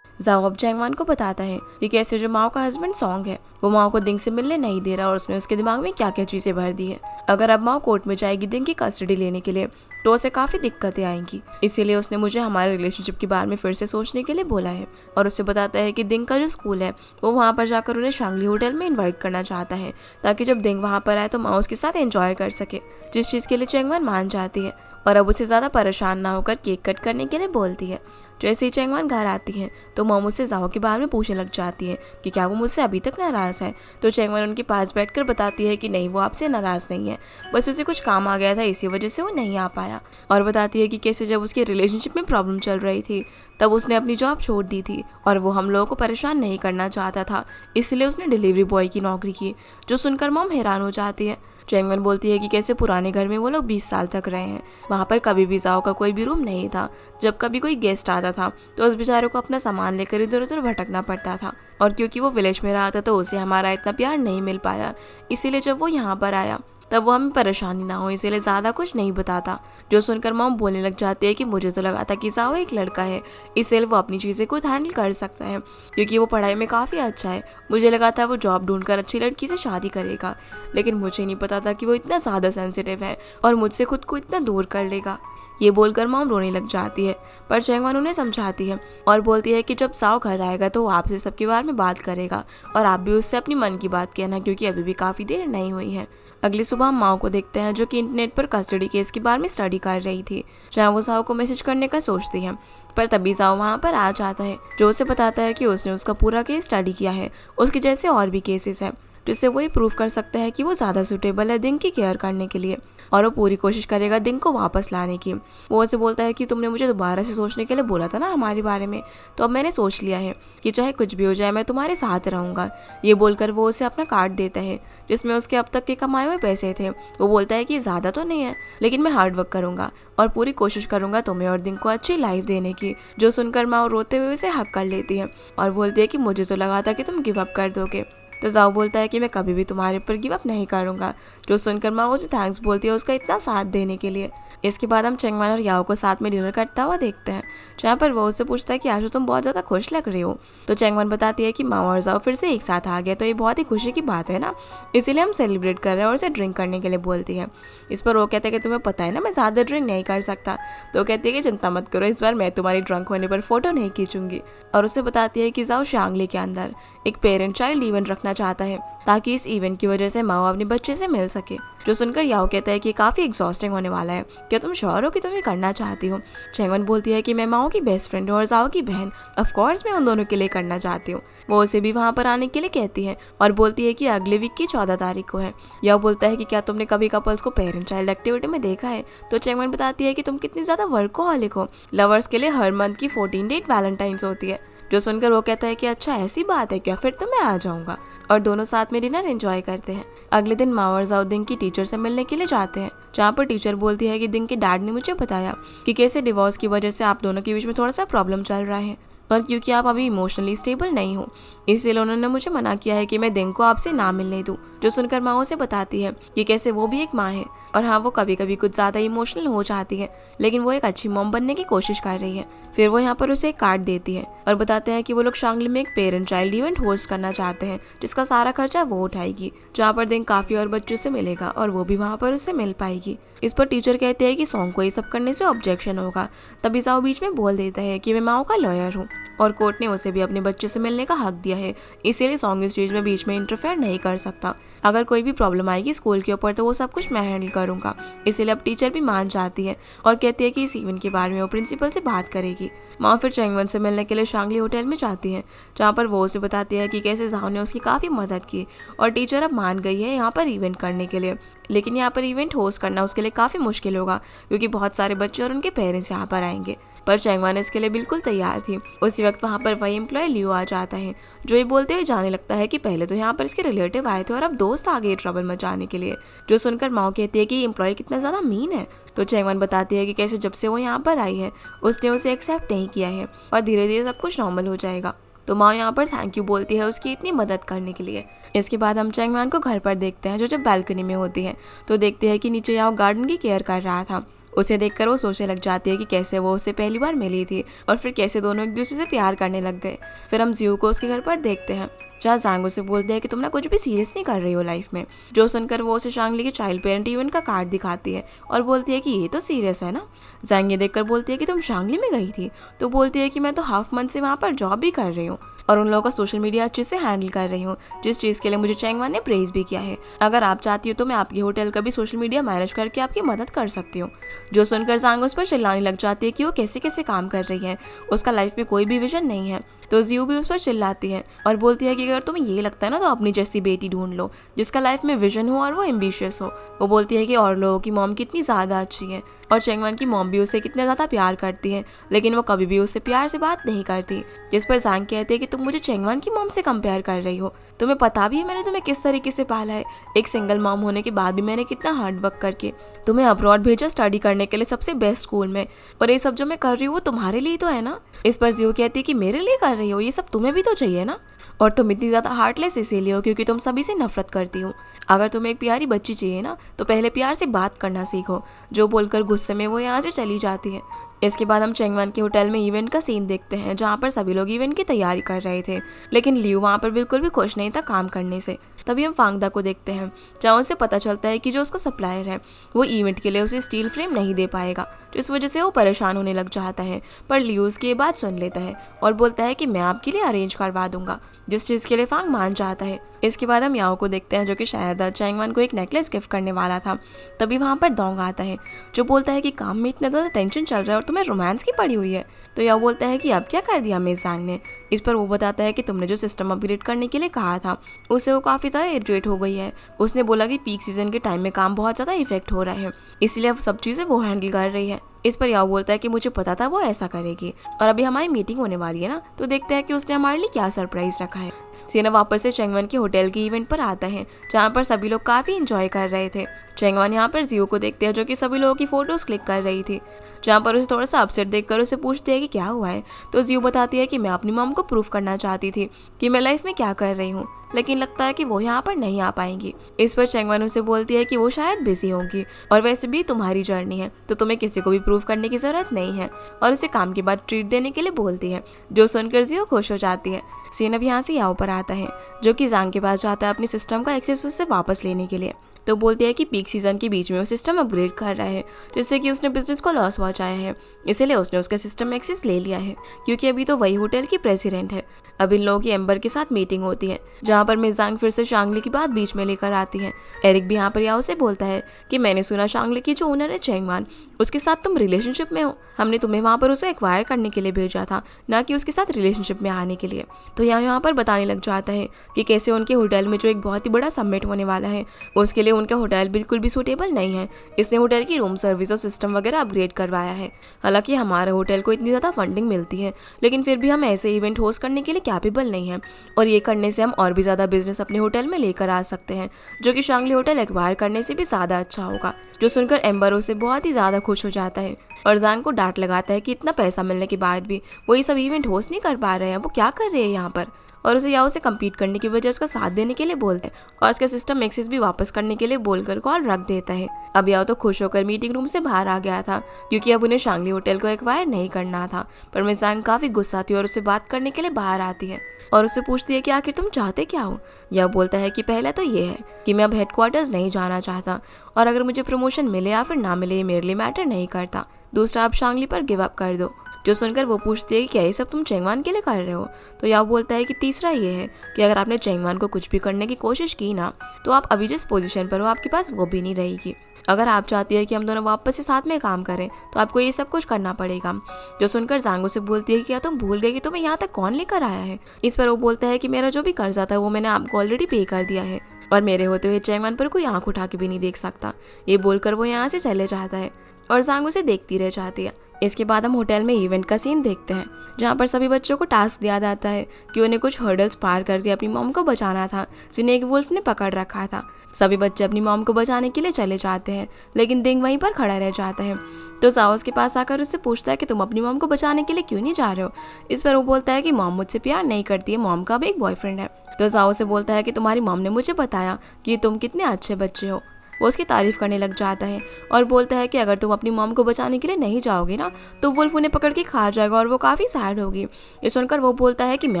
जाओ अब चैंगवन को बताता है कि कैसे जो माओ का हस्बैंड सॉन्ग है वो माओ को दिंग से मिलने नहीं दे रहा और उसने उसके दिमाग में क्या क्या चीज़ें भर दी है। अगर अब माओ कोर्ट में जाएगी दिंग की कस्टडी लेने के लिए तो उसे काफ़ी दिक्कतें आएंगी, इसीलिए उसने मुझे हमारे रिलेशनशिप के बारे में फिर से सोचने के लिए बोला है। और उससे बताता है कि दिंग का जो स्कूल है वो वहाँ पर जाकर उन्हें शांगली होटल में इन्वाइट करना चाहता है, ताकि जब दिंग वहाँ पर आए तो माओ उसके साथ एंजॉय कर सके, जिस चीज़ के लिए चैंगवन मान जाती है और अब उसे ज़्यादा परेशान ना होकर केक कट करने के लिए बोलती है। जैसे ही चैंगवन घर आती है तो मॉम उससे जाओ के बारे में पूछने लग जाती है कि क्या वो मुझसे अभी तक नाराज़ है। तो चैंगवन उनके पास बैठकर बताती है कि नहीं, वो आपसे नाराज़ नहीं है, बस उसे कुछ काम आ गया था, इसी वजह से वो नहीं आ पाया। और बताती है कि कैसे जब उसके रिलेशनशिप में प्रॉब्लम चल रही थी तब उसने अपनी जॉब छोड़ दी थी और वो हम लोगों को परेशान नहीं करना चाहता था, इसलिए उसने डिलीवरी बॉय की नौकरी की। जो सुनकर मॉम हैरान हो जाती है। चैंगवन बोलती है कि कैसे पुराने घर में वो लोग 20 साल तक रहे हैं, वहाँ पर कभी भी जाओ का कोई भी रूम नहीं था। जब कभी कोई गेस्ट आता था तो उस बेचारे को अपना सामान लेकर इधर उधर भटकना पड़ता था, और क्योंकि वो विलेज में रहा था तो उसे हमारा इतना प्यार नहीं मिल पाया, इसीलिए जब वो यहाँ पर आया तब वो हमें परेशानी ना हो, इसीलिए ज़्यादा कुछ नहीं बताता। जो सुनकर मॉम बोलने लग जाती है कि मुझे तो लगा था कि जाओ एक लड़का है, इसलिए वो अपनी चीज़ें खुद हैंडल कर सकता है, क्योंकि वो पढ़ाई में काफ़ी अच्छा है। मुझे लगा था वो जॉब ढूंढकर अच्छी लड़की से शादी करेगा, लेकिन मुझे नहीं पता था कि वो इतना ज़्यादा सेंसिटिव है और मुझसे खुद को इतना दूर कर लेगा। ये बोलकर मॉम रोने लग जाती है, पर चैंगवन उन्हें समझाती है और बोलती है कि जब साओ घर आएगा तो वो आपसे सबके बारे में बात करेगा और आप भी उससे अपनी मन की बात कहना, क्योंकि अभी भी काफ़ी देर नहीं हुई है। अगली सुबह हम माओ को देखते हैं जो कि इंटरनेट पर कस्टडी केस के बारे में स्टडी कर रही थी, जहाँ वो साओ को मैसेज करने का सोचती है, पर तभी साओ वहाँ पर आ जाता है, जो उसे बताता है कि उसने उसका पूरा केस स्टडी किया है, उसके जैसे और भी केसेस हैं, जिससे वो ये प्रूव कर सकता है कि वो ज़्यादा सूटेबल है दिंग की केयर करने के लिए, और वो पूरी कोशिश करेगा दिंग को वापस लाने की। वो उसे बोलता है कि तुमने मुझे दोबारा से सोचने के लिए बोला था ना हमारे बारे में, तो अब मैंने सोच लिया है कि चाहे कुछ भी हो जाए मैं तुम्हारे साथ रहूँगा। ये बोलकर वो उसे अपना कार्ड देता है जिसमें उसके अब तक के कमाए हुए पैसे थे। वो बोलता है कि ज़्यादा तो नहीं है, लेकिन मैं हार्ड वर्क करूँगा और पूरी कोशिश करूँगा तुम्हें और दिंग को अच्छी लाइफ देने की। जो सुनकर माँ रोते हुए उसे हक कर लेती है और बोलती है कि मुझे तो लगा था कि तुम गिव अप कर दोगे। तो जाओ बोलता है कि मैं कभी भी तुम्हारे ऊपर गिव अप नहीं करूँगा। जो सुनकर माँ उसे थैंक्स बोलती है उसका इतना साथ देने के लिए। इसके बाद हम चैंगवन और याओ को साथ में डिनर करता हुआ देखते हैं, जहाँ पर वो उससे पूछता है कि आज तुम बहुत ज़्यादा खुश लग रही हो। तो चैंगवन बताती है कि माँ और जाओ फिर से एक साथ आ गया, तो ये बहुत ही खुशी की बात है ना, इसीलिए हम सेलिब्रेट कर रहे हैं और उसे ड्रिंक करने के लिए बोलती है। इस पर वो कहते हैं कि तुम्हें पता है ना मैं ज़्यादा ड्रिंक नहीं कर सकता। तो कहती है कि चिंता मत करो, इस बार मैं तुम्हारी ड्रंक होने पर फोटो नहीं खींचूंगी। और उसे बताती है कि जाओ शांगली के अंदर एक पेरेंट चाइल्ड इवेंट रखना चाहता है, ताकि इस इवेंट की वजह से माओ अपने बच्चे से मिल सके। जो सुनकर याओ कहता है कि काफ़ी एग्जॉस्टिंग होने वाला है, क्या तुम श्योर हो कि तुम ये करना चाहती हो। चैंगवन बोलती है कि मैं माओ की बेस्ट फ्रेंड हूँ और जाओ की बहन, ऑफ कोर्स मैं उन दोनों के लिए करना चाहती हूँ। वो उसे भी वहाँ पर आने के लिए कहती है और बोलती है कि अगले वीक की 14 तारीख को है। याओ बोलता है कि क्या तुमने कभी कपल्स को पेरेंट चाइल्ड एक्टिविटी में देखा है। तो चैंगवन बताती है कि तुम कितनी ज़्यादा वर्कोहॉलिक हो, लवर्स के लिए हर मंथ की 14 डेट वैलेंटाइंस होती है। जो सुनकर वो कहता है कि अच्छा ऐसी बात है क्या, फिर तो मैं आ जाऊंगा। और दोनों साथ में डिनर एंजॉय करते हैं। अगले दिन माओ और जाओ दिंग की टीचर से मिलने के लिए जाते हैं, जहाँ पर टीचर बोलती है कि दिंग के डैड ने मुझे बताया कि कैसे डिवोर्स की वजह से आप दोनों के बीच में थोड़ा सा प्रॉब्लम चल रहा है, और क्योंकि आप अभी इमोशनली स्टेबल नहीं हो इसीलिए उन्होंने मुझे मना किया है कि मैं दिन को आपसे ना मिलने दूं। जो सुनकर माँ उसे बताती है कि कैसे वो भी एक माँ है और हाँ, वो कभी कभी कुछ ज़्यादा इमोशनल हो जाती है, लेकिन वो एक अच्छी मॉम बनने की कोशिश कर रही है। फिर वो यहाँ पर उसे एक कार्ड देती है और बताते हैं कि वो लोग शांगली में एक पेरेंट चाइल्ड इवेंट होस्ट करना चाहते हैं, जिसका सारा खर्चा वो उठाएगी, जहाँ पर दिन काफ़ी और बच्चों से मिलेगा और वो भी वहाँ पर उससे मिल पाएगी। इस पर टीचर कहते हैं कि सॉन्ग को ये सब करने से ऑब्जेक्शन होगा। तभी जाओ बीच में बोल देता है कि मैं माओ का लॉयर हूँ और कोर्ट ने उसे भी अपने बच्चे से मिलने का हक दिया है, इसीलिए सॉन्ग इस चीज़ में बीच में इंटरफेयर नहीं कर सकता। अगर कोई भी प्रॉब्लम आएगी स्कूल के ऊपर तो वो सब कुछ मैं हैंडल करूँगा। इसीलिए अब टीचर भी मान जाती है और कहती है कि इस इवेंट के बारे में वो प्रिंसिपल से बात करेगी। माँ फिर चैंगवन से मिलने के लिए शांगली होटल में जाती है, जहाँ पर वो उसे बताती है कि कैसे जाओ ने उसकी काफ़ी मदद की और टीचर अब मान गई है यहाँ पर इवेंट करने के लिए। लेकिन यहाँ पर इवेंट होस्ट करना उसके लिए काफ़ी मुश्किल होगा, क्योंकि बहुत सारे बच्चे और उनके पेरेंट्स यहाँ पर आएंगे। पर चैंगवन इसके लिए बिल्कुल तैयार थी। उसी वक्त वहाँ पर वही एम्प्लॉय लियो आ जाता है, जो ये बोलते हुए जाने लगता है कि पहले तो यहाँ पर इसके रिलेटिव आए थे और अब दोस्त आ गए ट्रबल मचाने के लिए। जो सुनकर माओ कहती है कि ये एम्प्लॉय कितना ज़्यादा मीन है। तो चैंगवन बताती है कि कैसे जब से वो यहाँ पर आई है उसने उसे एक्सेप्ट नहीं किया है और धीरे धीरे सब कुछ नॉर्मल हो जाएगा। तो माँ यहाँ पर थैंक यू बोलती है उसकी इतनी मदद करने के लिए। इसके बाद हम चैंगवन को घर पर देखते हैं, जो जब बालकनी में होती है तो देखते हैं कि नीचे याओ गार्डन की केयर कर रहा था। उसे देखकर वो सोचने लग जाती है कि कैसे वो उससे पहली बार मिली थी और फिर कैसे दोनों एक दूसरे से प्यार करने लग गए। फिर हम जियो को उसके घर पर देखते हैं, जहाँ जांग उसे बोलते हैं कि तुम ना कुछ भी सीरियस नहीं कर रही हो लाइफ में। जो सुनकर वो उसे शांगली के चाइल्ड पेरेंट इवेंट का कार्ड दिखाती है और बोलती है कि ये तो सीरियस है ना। जांग ये देखकर बोलती है कि तुम शांगली में गई थी। तो बोलती है कि मैं तो हाफ मंथ से वहाँ पर जॉब भी कर रही हूँ और उन लोगों का सोशल मीडिया अच्छे से हैंडल कर रही हूँ, जिस चीज़ के लिए मुझे चैंगवन ने प्रेज भी किया है। अगर आप चाहती हो तो मैं आपके होटल का भी सोशल मीडिया मैनेज करके आपकी मदद कर सकती हूँ। जो सुनकर जांग उस पर चिल्लाने लग जाती है कि वो कैसे कैसे काम कर रही है, उसका लाइफ में कोई भी विजन नहीं है। तो जियो भी उस पर चिल्लाती है और बोलती है कि अगर तुम्हें ये लगता है ना तो अपनी जैसी बेटी ढूंढ लो जिसका लाइफ में विजन हो और वो एम्बिशियस हो। वो बोलती है कि और लोगों की मॉम कितनी ज़्यादा अच्छी है और चैंगवन की मॉम भी उसे कितना ज़्यादा प्यार करती है, लेकिन वो कभी भी उससे प्यार से बात नहीं करती। जिस पर जांग कहती है कि तुम मुझे चैंगवन की मॉम से कंपेयर कर रही हो, तुम्हें पता भी है मैंने तुम्हें किस तरीके से पाला है। एक सिंगल मॉम होने के बाद भी मैंने कितना हार्ड वर्क करके तुम्हें अब्रॉड भेजा स्टडी करने के लिए सबसे बेस्ट स्कूल में, और ये सब जो मैं कर रही हूँ वो तुम्हारे लिए तो है ना। इस पर जियो कहती है कि मेरे लिए कर रही हो, ये सब तुम्हें भी तो चाहिए ना, और तुम इतनी ज़्यादा हार्टलेस इसीलिए हो क्योंकि तुम सभी से नफरत करती हो। अगर तुम्हें एक प्यारी बच्ची चाहिए ना तो पहले प्यार से बात करना सीखो। जो बोलकर गुस्से में वो यहाँ से चली जाती है। इसके बाद हम चैंगवन के होटल में इवेंट का सीन देखते हैं, जहाँ पर सभी लोग इवेंट की तैयारी कर रहे थे, लेकिन लियो वहाँ पर बिल्कुल भी खुश नहीं था काम करने से। तभी हम फांगदा को देखते हैं, जहाँ उसे पता चलता है कि जो उसका सप्लायर है वो इवेंट के लिए उसे स्टील फ्रेम नहीं दे पाएगा, तो इस वजह से वो परेशान होने लग जाता है। पर लियो उसकी ये बात सुन लेता है और बोलता है कि मैं आपके लिए अरेंज करवा दूंगा, जिस चीज़ के लिए फांग मान जाता है। इसके बाद हम याओ को देखते हैं, जो कि शायद चैंगवन को एक नेकलेस गिफ्ट करने वाला था। तभी वहाँ पर दोंग आता है, जो बोलता है कि काम में इतना ज़्यादा टेंशन चल रहा है और तुम्हें रोमांस की पड़ी हुई है। तो याओ बोलता है कि अब क्या कर दिया मिस जांग ने। इस पर वो बताता है कि तुमने जो सिस्टम अपग्रेड करने के लिए कहा था उससे वो काफ़ी ज़्यादा इरिटेट हो गई है। उसने बोला कि पीक सीजन के टाइम में काम बहुत ज़्यादा इफेक्ट हो रहा है, इसलिए अब सब चीज़ें वो हैंडल कर रही है। इस पर याओ बोलता है कि मुझे पता था वो ऐसा करेगी, और अभी हमारी मीटिंग होने वाली है ना, तो देखते हैं कि उसने हमारे लिए क्या सरप्राइज रखा है। सीना वापस से चैंगवन के होटल के इवेंट पर आता है, जहाँ पर सभी लोग काफ़ी इंजॉय कर रहे थे। चैंगवन यहाँ पर जियो को देखते हैं, जो कि सभी लोगों की फोटोज क्लिक कर रही थी, जहाँ पर उसे थोड़ा सा अपसेट देखकर उसे पूछती है कि क्या हुआ है। तो जियो बताती है कि मैं अपनी मॉम को प्रूफ करना चाहती थी कि मैं लाइफ में क्या कर रही हूँ, लेकिन लगता है कि वो यहाँ पर नहीं आ पाएंगी। इस पर चैंगवन उसे बोलती है कि वो शायद बिजी होंगी और वैसे भी तुम्हारी जर्नी है तो तुम्हें किसी को भी प्रूफ करने की जरूरत नहीं है, और उसे काम के बाद ट्रीट देने के लिए बोलती है। जो सुनकर जियो खुश हो जाती है। सीन अब यहाँ से याओ पर आता है, जो कि जांग के पास जाता है अपनी सिस्टम का एक्सेस उससे वापस लेने के लिए। तो बोलती है कि पीक सीजन के बीच में वो सिस्टम अपग्रेड कर रहा है, जिससे कि उसने बिजनेस को लॉस पहुंचाया है, इसीलिए उसने उसका सिस्टम एक्सेस ले लिया है, क्योंकि अभी तो वही होटल की प्रेसिडेंट है। अब इन लोगों की एम्बर के साथ मीटिंग होती है, जहाँ पर मिस जांग फिर से शांगली की बात बीच में लेकर आती है। एरिक भी यहाँ पर याओ से बोलता है कि मैंने सुना शांगली की जो ओनर है चैंगवन, उसके साथ तुम रिलेशनशिप में हो। हमने तुम्हें वहाँ पर उसे एक्वायर करने के लिए भेजा था, ना कि उसके साथ रिलेशनशिप में आने के लिए। तो यहाँ पर बताने लग जाता है कि कैसे उनके होटल में जो एक बहुत ही बड़ा समिट होने वाला है उसके लिए उनका होटल बिल्कुल भी सूटेबल नहीं है। इसने होटल की रूम सर्विस और सिस्टम वगैरह अपग्रेड करवाया है। हालांकि हमारे होटल को इतनी ज़्यादा फंडिंग मिलती है, लेकिन फिर भी हम ऐसे इवेंट होस्ट करने के लिए कैपेबल नहीं है, और ये करने से हम और भी ज़्यादा बिजनेस अपने होटल में लेकर आ सकते हैं, जो कि शांगली होटल एक्वायर करने से भी ज़्यादा अच्छा होगा। जो सुनकर एम्बर उसे बहुत ही ज़्यादा खुश हो जाता है और जांग को डांट लगाता है कि इतना पैसा मिलने के बाद भी वो ये सब इवेंट होस्ट नहीं कर पा रहे हैं, वो क्या कर रहे हैं यहाँ पर। और उसे याओ से कम्पीट करने की वजह उसका साथ देने के लिए बोलता है और उसका सिस्टम एक्सेस भी वापस करने के लिए बोलकर कॉल रख देता है। अब याओ तो खुश होकर मीटिंग रूम से बाहर आ गया था क्योंकि अब उन्हें शांगली होटल को एक्वायर नहीं करना था। पर मिजांग काफी गुस्सा थी और उससे बात करने के लिए बाहर आती है और उससे पूछती है कि आखिर तुम चाहते क्या हो। यह बोलता है कि पहले तो ये है कि मैं अब हेडक्वार्टर्स नहीं जाना चाहता और अगर मुझे प्रमोशन मिले या फिर ना मिले ये मेरे लिए मैटर नहीं करता। दूसरा, आप शांगली पर गिव अप कर दो। जो सुनकर वो पूछती है कि क्या ये सब तुम चेंगवान के लिए कर रहे हो। तो याओ बोलता है कि तीसरा ये है कि अगर आपने चेंगवान को कुछ भी करने की कोशिश की ना तो आप अभी जिस पोजीशन पर हो आपके पास वो भी नहीं रहेगी। अगर आप चाहती है कि हम दोनों वापस से साथ में काम करें तो आपको ये सब कुछ करना पड़ेगा। जो सुनकर जांगो से बोलती है कि क्या तुम भूल गए कि तुम्हें यहाँ तक कौन लेकर आया है। इस पर वो बोलता है कि मेरा जो भी कर्जा था वो मैंने आपको ऑलरेडी पे कर दिया है और मेरे होते हुए चेंगवान पर कोई आंख उठा के भी नहीं देख सकता। ये बोलकर वो यहाँ से चले जाता है और जांगो से देखती रह जाती है। इसके बाद हम होटल में इवेंट का सीन देखते हैं जहाँ पर सभी बच्चों को टास्क दिया जाता है कि उन्हें कुछ हर्डल्स पार करके अपनी मॉम को बचाना था जिन्हें एक वुल्फ ने पकड़ रखा था। सभी बच्चे अपनी मॉम को बचाने के लिए चले जाते हैं लेकिन दिंग वहीं पर खड़ा रह जाता है। तो जाओ उसके पास आकर उससे पूछता है कि तुम अपनी मॉम को बचाने के लिए क्यों नहीं जा रहे हो। इस पर वो बोलता है कि मॉम मुझसे प्यार नहीं करती है, मॉम का भी एक बॉयफ्रेंड है। तो जाओ से बोलता है कि तुम्हारी मॉम ने मुझे बताया कि तुम कितने अच्छे बच्चे हो। वो उसकी तारीफ करने लग जाता है और बोलता है कि अगर तुम अपनी मॉम को बचाने के लिए नहीं जाओगे ना तो वुल्फ उन्हें पकड़ के खा जाएगा और वो काफ़ी सैड होगी। ये सुनकर वो बोलता है कि मैं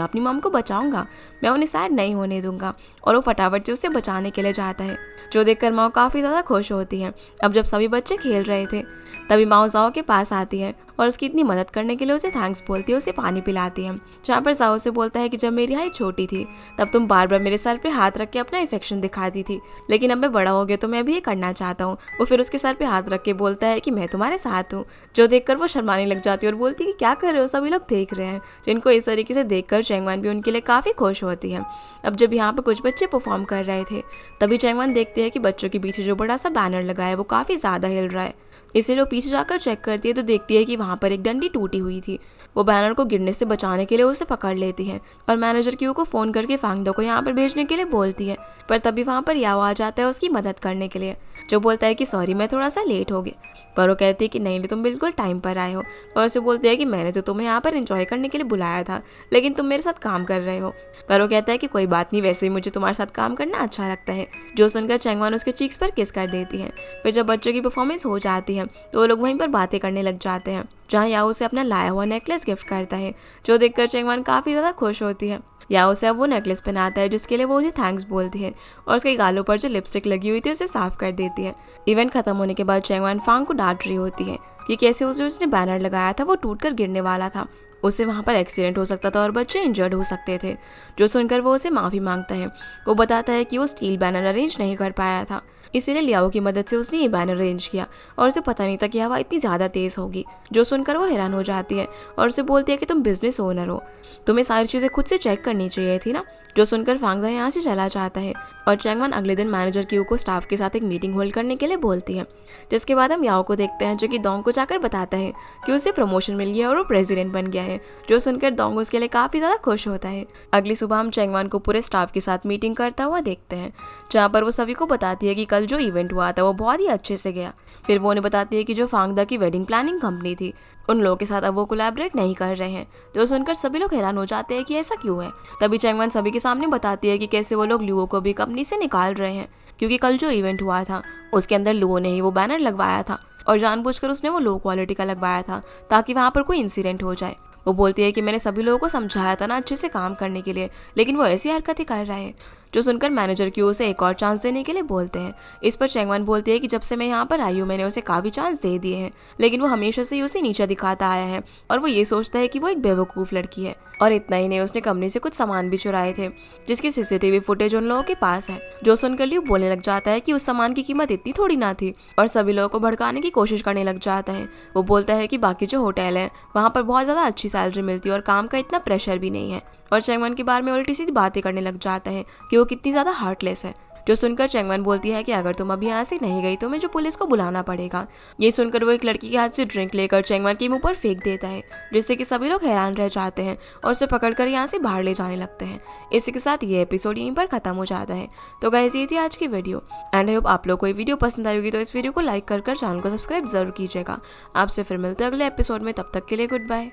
अपनी मॉम को बचाऊंगा, मैं उन्हें सैड नहीं होने दूंगा और वो फटाफट से उसे बचाने के लिए जाता है। जो देखकर माओ काफ़ी ज़्यादा खुश होती है। अब जब सभी बच्चे खेल रहे थे तभी माओ जाओ के पास आती है और उसकी इतनी मदद करने के लिए उसे थैंक्स बोलती है, उसे पानी पिलाती है। जहाँ पर जाओ से बोलता है कि जब मेरी हाइट छोटी थी तब तुम बार बार मेरे सर पे हाथ रख के अपना इफेक्शन दिखाती थी, लेकिन अब मैं बड़ा हो गया तो मैं भी ये करना चाहता हूँ। वो फिर उसके सर पे हाथ रख के बोलता है कि मैं तुम्हारे साथ हूँ। जो देखकर वो शर्माने लग जाती है और बोलती है कि क्या कर रहे हो, सभी लोग देख रहे हैं। जिनको इस तरीके से देखकर चेंगवान भी उनके लिए काफ़ी खुश होती है। अब जब यहाँ पर कुछ बच्चे परफॉर्म कर रहे थे तभी चेंगवान देखते हैं कि बच्चों के पीछे जो बड़ा सा बैनर लगा है वो काफ़ी ज़्यादा हिल रहा है। इसीलिए वो पीछे जाकर चेक करती है तो देखती है कि वहाँ पर एक डंडी टूटी हुई थी। वो बैनर को गिरने से बचाने के लिए उसे पकड़ लेती है और मैनेजर क्यू को फ़ोन करके फांगदो को यहाँ पर भेजने के लिए बोलती है। पर तभी वहाँ पर याओ आ जाता है उसकी मदद करने के लिए, जो बोलता है कि सॉरी मैं थोड़ा सा लेट हो गया। पर वो कहती है कि नहीं तुम बिल्कुल टाइम पर आए हो और उसे बोलती है कि मैंने तो तुम्हें यहाँ पर एंजॉय करने के लिए बुलाया था लेकिन तुम मेरे साथ काम कर रहे हो। पर वो कहता है कि कोई बात नहीं, वैसे ही मुझे तुम्हारे साथ काम करना अच्छा लगता है। जो सुनकर चेंगवान उसके चीक्स पर किस कर देती है। फिर जब बच्चों की परफॉर्मेंस हो जाती है तो वो लोग वहीं पर बातें करने लग जाते हैं जहाँ याओ उसे अपना लाया हुआ नेकलेस गिफ्ट करता है, जो देखकर चेंगवान काफ़ी ज़्यादा खुश होती है। याओ उसे अब वो नेकलेस पहनाता है जिसके लिए वो उसे थैंक्स बोलती है और उसके गालों पर जो लिपस्टिक लगी हुई थी उसे साफ कर देती है। इवेंट खत्म होने के बाद चेंगवान फांग को डांट रही होती है कि कैसे उसने बैनर लगाया था वो टूटकर गिरने वाला था, उससे वहाँ पर एक्सीडेंट हो सकता था और बच्चे इंजर्ड हो सकते थे। जो सुनकर वो उसे माफ़ी मांगता है। वो बताता है कि वो स्टील बैनर अरेंज नहीं कर पाया था, इसीलिए लियाओ की मदद से उसने ये बैनर अरेंज किया और उसे पता नहीं था कि हवा इतनी ज़्यादा तेज़ होगी। जो सुनकर वो हैरान हो जाती है और उसे बोलती है कि तुम बिजनेस ओनर हो, तुम्हें सारी चीज़ें खुद से चेक करनी चाहिए थी ना। जो सुनकर फांगदा यहाँ से चला जाता है और चेंगवान अगले दिन मैनेजर क्यू को स्टाफ के साथ एक मीटिंग होल्ड करने के लिए बोलती है। जिसके बाद हम याओ को देखते हैं जो कि दोंग को जाकर बताता है कि उसे प्रमोशन मिल गया और वो प्रेसिडेंट बन गया है। जो सुनकर दोंग उसके लिए काफ़ी ज़्यादा खुश होता है। अगली सुबह हम चेंगवान को पूरे स्टाफ के साथ मीटिंग करता हुआ देखते हैं जहाँ पर वो सभी को बताती है कि कल जो इवेंट हुआ था वो बहुत ही अच्छे से गया। फिर वो उन्हें बताती है कि जो फांगदा की वेडिंग प्लानिंग कंपनी थी उन लोगों के साथ अब वो कोलैबोरेट नहीं कर रहे हैं। जो सुनकर सभी लोग हैरान हो जाते हैं कि ऐसा क्यों है। तभी चेंगवान सभी के सामने बताती है कि कैसे वो लोग लुओ को भी कंपनी से निकाल रहे हैं क्योंकि कल जो इवेंट हुआ था उसके अंदर लुओ ने ही वो बैनर लगवाया था और जानबूझकर उसने वो लो क्वालिटी का लगवाया था ताकि वहाँ पर कोई इंसिडेंट हो जाए। वो बोलती है कि मैंने सभी लोगों को समझाया था ना अच्छे से काम करने के लिए, लेकिन वो ऐसी हरकतें कर रहा है। जो सुनकर मैनेजर की उसे एक और चांस देने के लिए बोलते हैं। इस पर चेंगवान बोलती है कि जब से मैं यहाँ पर आई हूँ मैंने उसे काफ़ी चांस दे दिए हैं, लेकिन वो हमेशा से ही उसे नीचा दिखाता आया है और वो ये सोचता है कि वो एक बेवकूफ़ लड़की है। और इतना ही नहीं, उसने कंपनी से कुछ सामान भी चुराए थे जिसकी सीसीटीवी फुटेज उन लोगों के पास है। जो सुनकर लियो बोलने लग जाता है कि उस सामान की कीमत इतनी थोड़ी ना थी और सभी लोगों को भड़काने की कोशिश करने लग जाता है। वो बोलता है कि बाकी जो होटल है वहाँ पर बहुत ज़्यादा अच्छी सैलरी मिलती है और काम का इतना प्रेशर भी नहीं है। और चेंगवान के बारे में उल्टी सीधी बातें करने लग जाता है कि वो कितनी ज़्यादा हार्टलेस है। जो सुनकर चेंगवान बोलती है कि अगर तुम अभी यहाँ से नहीं गई तो मुझे पुलिस को बुलाना पड़ेगा। ये सुनकर वो एक लड़की के हाथ से ड्रिंक लेकर चेंगवान के मुंह पर फेंक देता है जिससे कि सभी लोग हैरान रह जाते हैं और उसे पकड़कर यहाँ से बाहर ले जाने लगते हैं। इसी के साथ ये एपिसोड यहीं पर खत्म हो जाता है। तो गाइस ये थी आज की वीडियो एंड आई होप आप लोग को ये वीडियो पसंद आई होगी। तो इस वीडियो को लाइक कर चैनल को सब्सक्राइब जरूर कीजिएगा। आपसे फिर मिलते हैं अगले एपिसोड में, तब तक के लिए गुड बाय।